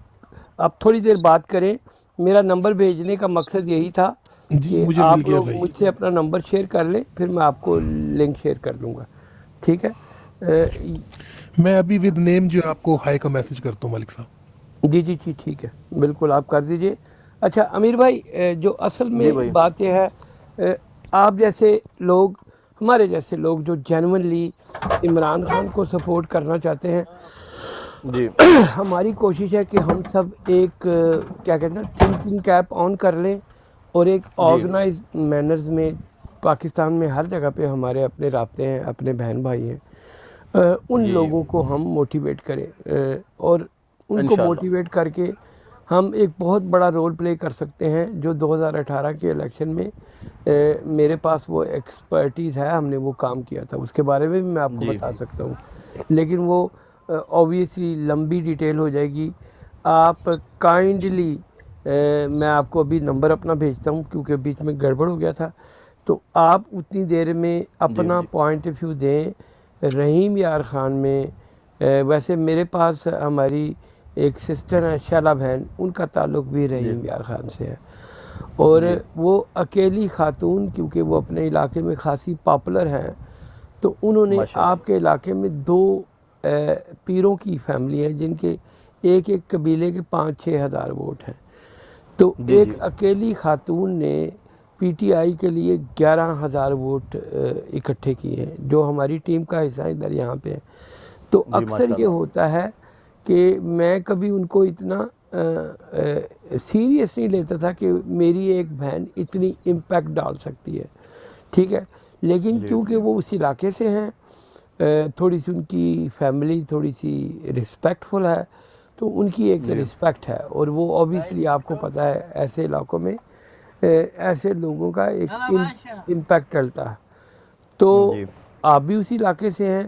آپ تھوڑی دیر بات کریں. میرا نمبر بھیجنے کا مقصد یہی تھا جی کہ مجھے مل آپ گیا لوگ بھائی. مجھ سے اپنا نمبر شیئر کر لیں، پھر میں آپ کو لنک شیئر کر دوں گا. ٹھیک ہے. میں ابھی ود نیم جو ہے آپ کو ہائی کا میسج کرتا ہوں ملک صاحب. جی جی جی ٹھیک ہے، بالکل آپ کر دیجئے. اچھا امیر بھائی، جو اصل میں جی بھائی بات یہ ہے، آپ جیسے لوگ، ہمارے جیسے لوگ جو جینونلی عمران خان کو سپورٹ کرنا چاہتے ہیں، جی ہماری کوشش ہے کہ ہم سب ایک کیا کہتے ہیں تھنکنگ کیپ آن کر لیں اور ایک جی آرگنائز مینرز میں، پاکستان میں ہر جگہ پہ ہمارے اپنے رابطے ہیں، اپنے بہن بھائی ہیں، ان جی لوگوں کو ہم موٹیویٹ کریں، اور ان کو انشاءاللہ موٹیویٹ کر کے ہم ایک بہت بڑا رول پلے کر سکتے ہیں. جو 2018 کے الیکشن میں میرے پاس وہ ایکسپرٹیز ہے، ہم نے وہ کام کیا تھا، اس کے بارے میں بھی میں آپ کو جی بتا سکتا ہوں، لیکن وہ اوبویسلی لمبی ڈیٹیل ہو جائے گی. آپ کائنڈلی، میں آپ کو ابھی نمبر اپنا بھیجتا ہوں کیونکہ بیچ میں گڑبڑ ہو گیا تھا، تو آپ اتنی دیر میں جی اپنا پوائنٹ آف ویو دیں. رحیم یار خان میں ویسے میرے پاس ہماری ایک سسٹر ہیں شیلا بہن، ان کا تعلق بھی جی رحیم یار خان سے ہے، اور جی وہ اکیلی خاتون، کیونکہ وہ اپنے علاقے میں خاصی پاپولر ہیں، تو انہوں نے ماشاء اللہ آپ کے علاقے میں 2 پیروں کی فیملی ہیں جن کے ایک ایک قبیلے کے 5-6 ہزار ووٹ ہیں. تو جی ایک جی اکیلی خاتون نے پی ٹی آئی کے لیے 11,000 ووٹ اکٹھے کیے ہیں، جو ہماری ٹیم کا حصہ ادھر یہاں پہ ہے. تو جی اکثر ماشاء یہ اللہ ہوتا ہے کہ میں کبھی ان کو اتنا سیریس نہیں لیتا تھا کہ میری ایک بہن اتنی امپیکٹ ڈال سکتی ہے. ٹھیک ہے. لیکن جی چونکہ وہ اس علاقے سے ہیں، تھوڑی سی ان کی فیملی تھوڑی سی رسپیکٹ فل ہے، تو ان کی ایک جی رسپیکٹ ہے، اور وہ اوبیسلی آپ کو پتہ ہے ایسے علاقوں میں ایسے لوگوں کا ایک امپیکٹ ڈلتا ہے. تو جی آپ بھی اسی علاقے سے ہیں،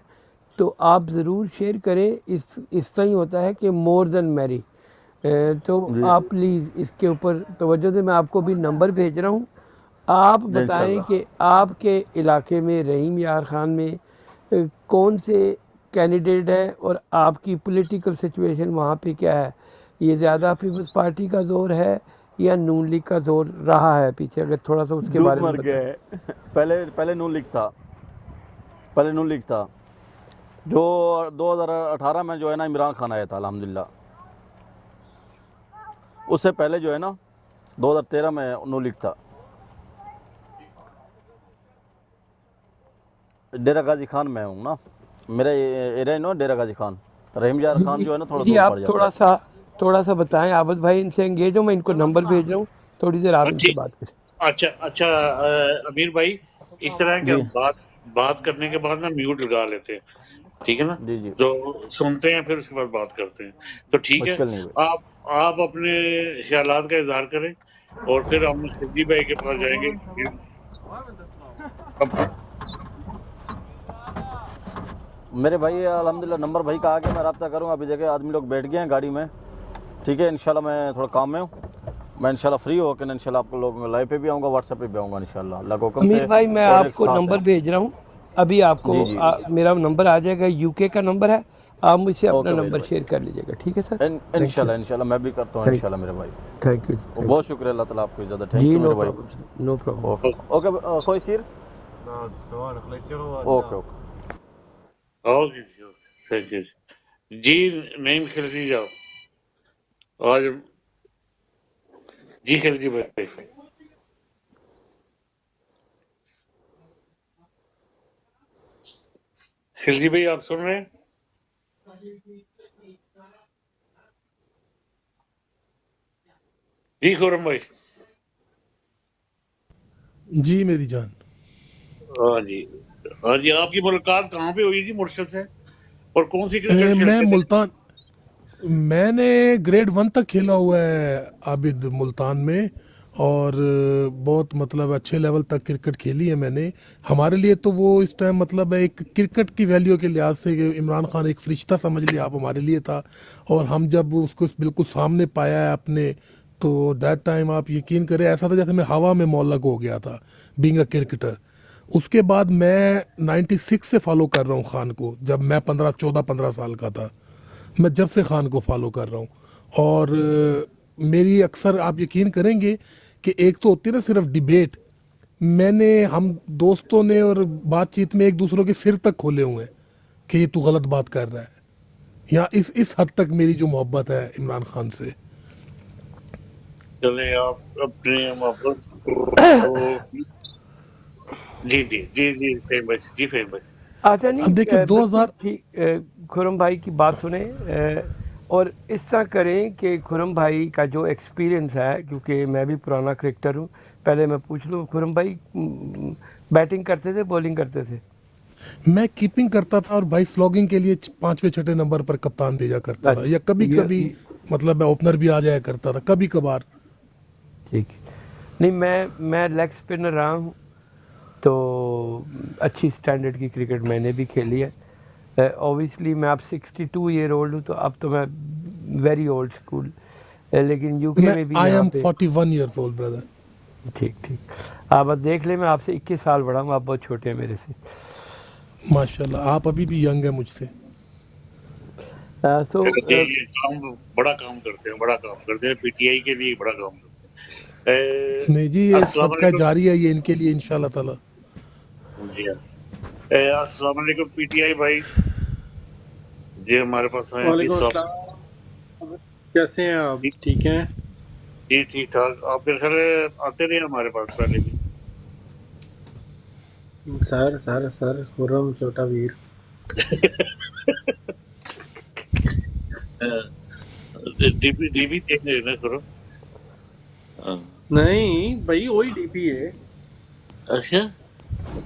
تو آپ ضرور شیئر کریں. اس طرح ہی ہوتا ہے کہ مور دین میری. تو جی آپ پلیز اس کے اوپر توجہ دیں. میں آپ کو بھی نمبر بھیج رہا ہوں. آپ بتائیں انشاءاللہ کہ آپ کے علاقے میں رحیم یار خان میں کون سے کینڈیڈیٹ ہیں، اور آپ کی پولیٹیکل سچویشن وہاں پہ کیا ہے. یہ زیادہ پیپلز پارٹی کا زور ہے یا نون لیگ کا زور رہا ہے پیچھے؟ اگر تھوڑا سا اس کے ڈوب بارے میں مر گیا بتائیں. ہے پہلے نون لیگ تھا پہلے نون لیگ تھا جو 2018 میں جو ہے نا عمران خان آیا تھا الحمدللہ. اس سے پہلے جو ہے نا 2013 میں نون لیگ تھا. ڈیرہ غازی خان میں ہوں نا، میرا ایریا نا ڈیرہ غازی خان. رحیم یار جی خان جی جو ہے نا تھوڑا جی دور آپ پڑ جاتا ہے. تھوڑا سا بتائیں. عابد بھائی ان سے انگیج ہو، میں ان کو نمبر بھیج رہا ہوں، تھوڑی دیر آپ ان جی سے بات کریں. اچھا اچھا امیر بھائی اس طرح ہے کہ جی ہم بات کرنے کے بعد نا میوٹ لگا لیتے ہیں، ٹھیک ہے نا، جی جی تو سنتے ہیں پھر اس کے بعد بات کرتے ہیں. تو ٹھیک ہے، مشکل نہیں بھائی. آپ اپنے خیالات کا اظہار کریں اور پھر ہم خلجی بھائی کے پاس جائیں گے. اب میرے بھائی الحمدللہ نمبر بھائی کا آگے میں رابطہ کروں. ابھی جگہ آدمی لوگ بیٹھ گئے ہیں گاڑی میں، ٹھیک ہے. انشاءاللہ میں تھوڑا کام میں ہوں، میں انشاءاللہ فری ہو کے انشاءاللہ آپ کو لوگ لائیو پہ بھی آؤں گا، واٹس ایپ پہ بھی آؤں گا انشاءاللہ اللہ کے حکم امیر سے. بھائی میں اور آپ ایک کو ساتھ نمبر ہیں. بھیج رہا ہوں ابھی. آپ کو جی جی میرا نمبر آ جائے گا، یو کے کا نمبر ہے. آپ مجھ سے اپنا اوکے بھائی نمبر شیئر کر لیجیے گا. ٹھیک ہے سر. Thank you. انشاءاللہ میں بھی کرتا ہوں تھینک انشاءاللہ میرے بھائی. تھینک یو وہ تھینک بہت یو. شکریہ اللہ تعالیٰ آپ کو زیادہ. تھینک جی یو نو میرے بھائی. Problem sir, no problem. Okay okay خوش سیر. Okay okay. Okay thank you جی. نعیم خلجی جاؤ آج. جی خلجی بھائی. خلجی بھائی آپ سن رہے ہیں؟ جی خورم بھائی. جی میری جان. ہاں جی ہاں جی. آپ کی ملاقات کہاں پہ ہوئی تھی مرشد سے، اور کون سی کرکٹ میں کھیلتے تھے؟ ملتان، میں نے گریڈ 1 تک کھیلا ہوا ہے عابد ملتان میں، اور بہت مطلب اچھے لیول تک کرکٹ کھیلی ہے میں نے. ہمارے لیے تو وہ اس ٹائم مطلب ایک کرکٹ کی ویلیو کے لحاظ سے کہ عمران خان ایک فرشتہ سمجھ لیا آپ ہمارے لیے تھا. اور ہم جب اس کو بالکل سامنے پایا ہے اپنے, تو دیٹ ٹائم آپ یقین کریں ایسا تھا جیسے میں ہوا میں معلق ہو گیا تھا بینگ اے کرکٹر. اس کے بعد میں 96 سے فالو کر رہا ہوں خان کو, جب میں 15 سال کا تھا. میں جب سے خان کو فالو کر رہا ہوں. اور میری اکثر آپ یقین کریں گے کہ ایک تو ہوتی ہے نا صرف ڈیبیٹ, میں نے ہم دوستوں نے اور بات چیت میں ایک دوسروں کے سر تک کھولے ہوئے ہیں کہ یہ تو غلط بات کر رہا ہے. یا اس حد تک میری جو محبت ہے عمران خان سے. چلے آپ اپنے محبت کو جی جی جی جی فہیم بھائی, جی فہیم بھائی. اچھا اب نہیں, دیکھیں بالکل 2000 ٹھیک. خرم بھائی کی بات سنیں, اور اس طرح کریں کہ خرم بھائی کا جو ایکسپیرینس ہے, کیونکہ میں بھی پرانا کرکٹر ہوں, پہلے میں پوچھ لوں خرم بھائی بیٹنگ کرتے تھے بولنگ کرتے تھے؟ میں کیپنگ کرتا تھا اور بھائی سلوگنگ کے لیے 5ویں 6 نمبر پر کپتان بھیجا کرتا تھا, یا کبھی کبھی مطلب میں اوپنر بھی آ جایا کرتا تھا کبھی کبھار. ٹھیک. نہیں, میں لیگ اسپنر رہا ہوں, تو اچھی سٹینڈرڈ کی کرکٹ میں نے بھی کھیلی ہے. اوبیسلی میں اب 62 ایئر اولڈ ہوں, تو اب تو میں ویری اولڈ اسکول, لیکن یو کے میں بھی آئی یہاں ایم پہ 41 ایئرس اولڈ بردر. ٹھیک ٹھیک. آپ دیکھ لیں, میں آپ سے 21 سال بڑا ہوں, آپ بہت چھوٹے ہیں میرے سے. ماشاء اللہ آپ ابھی بھی ینگ ہیں مجھ سے. سو یہ کام بڑا کام کرتے ہیں, بڑا کام کرتے ہیں, پی ٹی آئی کے لیے بڑا کام کرتے ہیں. نہیں جی, یہ السلام صدقہ علیکم. جاری ہے یہ ان کے لیے انشاءاللہ تعالی. جی ہاں, السلام علیکم پی ٹی آئی بھائی جی ہمارے پاس ہیں. جی وعلیکم صاحب, السلام. کیسے ہیں آپ؟ جی ٹھیک ہیں؟ جی ٹھیک ٹھاک. آپ میرے خیال ہے آتے رہے ہمارے پاس پہلے بھی. سر خرم چھوٹا ویر. ڈی بی چینج نہ کرو. نہیں بھائی, وہی ڈی پی ہے. اچھا,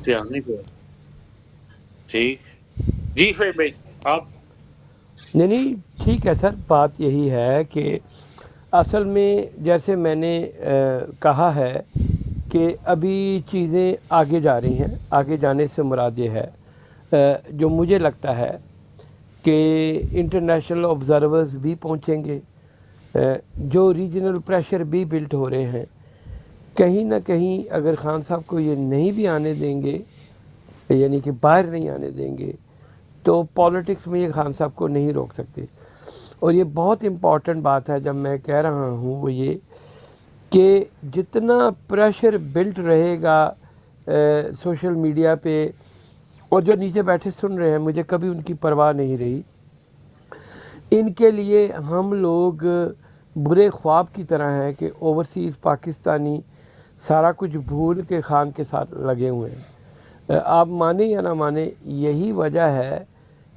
دھیان نہیں پہ. ٹھیک جی فہیم بھائی آپ. نہیں ٹھیک ہے سر. بات یہی ہے کہ اصل میں جیسے میں نے کہا ہے کہ ابھی چیزیں آگے جا رہی ہیں. آگے جانے سے مراد یہ ہے جو مجھے لگتا ہے کہ انٹرنیشنل آبزرورز بھی پہنچیں گے, جو ریجنل پریشر بھی بلٹ ہو رہے ہیں. کہیں نہ کہیں اگر خان صاحب کو یہ نہیں بھی آنے دیں گے, یعنی کہ باہر نہیں آنے دیں گے, تو پالیٹکس میں یہ خان صاحب کو نہیں روک سکتے. اور یہ بہت امپورٹنٹ بات ہے جب میں کہہ رہا ہوں وہ یہ کہ جتنا پریشر بلٹ رہے گا سوشل میڈیا پہ, اور جو نیچے بیٹھے سن رہے ہیں, مجھے کبھی ان کی پرواہ نہیں رہی. ان کے لیے ہم لوگ برے خواب کی طرح ہیں کہ اوورسیز پاکستانی سارا کچھ بھول کے خان کے ساتھ لگے ہوئے ہیں. آپ مانیں یا نہ مانیں, یہی وجہ ہے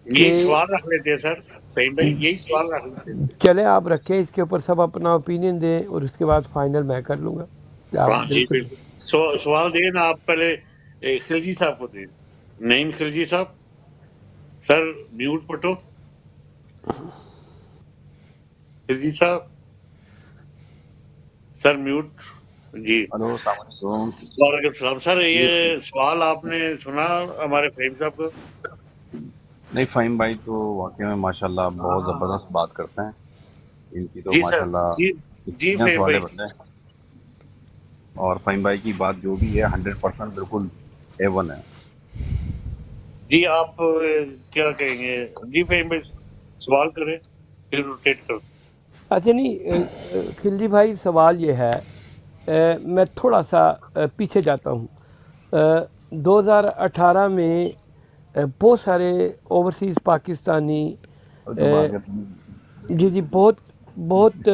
یہی کہ سوال رکھ لیتے ہیں سر فہیم بھائی, یہی سوال رکھ لیتے ہیں. چلے آپ رکھیں, اس کے اوپر سب اپنا اوپینین دیں, اور اس کے بعد فائنل میں کر لوں گا. آپ ہاں جی بالکل. سوال دیں نا آپ پہلے خلجی صاحب کو دیں. نعیم خلجی صاحب, سر میوٹ پٹو. خلجی صاحب سر میوٹ. جی ہلو السلام علیکم. وعلیکم السلام. سر یہ سوال آپ نے سنا ہمارے فہیم صاحب کو؟ نہیں فہیم بھائی تو واقعی میں ماشاءاللہ بہت زبردست بات کرتے ہیں. ان کی تو جی سر. ماشاءاللہ جی جی ایکسپیرینس فہیم والے بھائی. بندے ہیں. اور فہیم بھائی کی بات جو بھی ہے 100% بالکل A1 ہے. جی آپ کیا کہیں گے؟ جی فہیم بھائی سوال کریں پھر روٹیٹ کرتے. اچھا نہیں, خلجی بھائی سوال یہ ہے, میں تھوڑا سا پیچھے جاتا ہوں. 2018 میں بہت سارے اوورسیز پاکستانی اور تو بات کرتے ہیں. جی بہت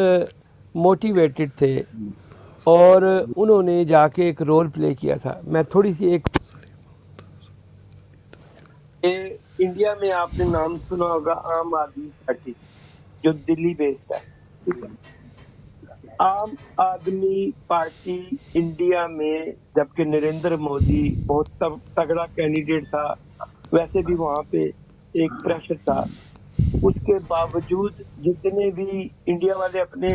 موٹیویٹڈ تھے, اور انہوں نے جا کے ایک رول پلے کیا تھا. میں تھوڑی سی ایک انڈیا میں آپ نے نام سنا ہوگا عام آدمی پارٹی, جو دلی بیسڈ ہے. ٹھیک ہے, عام آدمی پارٹی انڈیا میں جبکہ نریندر مودی بہت تگڑا کینڈیڈیٹ تھا, ویسے بھی وہاں پہ ایک پریشر تھا. اس کے باوجود جتنے بھی انڈیا والے اپنے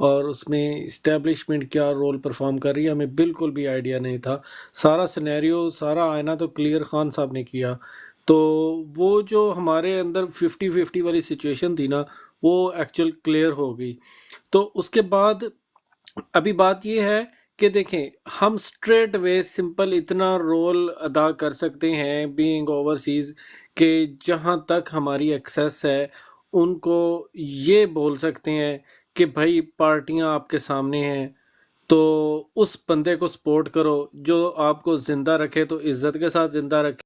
اور اس میں اسٹیبلشمنٹ کیا رول پرفارم کر رہی ہے ہمیں بالکل بھی آئیڈیا نہیں تھا. سارا سینیریو سارا آئینہ تو کلیئر خان صاحب نے کیا. تو وہ جو ہمارے اندر 50-50 والی سچویشن تھی نا وہ ایکچوئل کلیئر ہو گئی. تو اس کے بعد ابھی بات یہ ہے کہ دیکھیں ہم اسٹریٹ وے سمپل اتنا رول ادا کر سکتے ہیں بینگ اوورسیز کہ جہاں تک ہماری ایکسیس ہے ان کو یہ بول سکتے ہیں کہ بھائی پارٹیاں آپ کے سامنے ہیں تو اس بندے کو سپورٹ کرو جو آپ کو زندہ رکھے تو عزت کے ساتھ زندہ رکھے.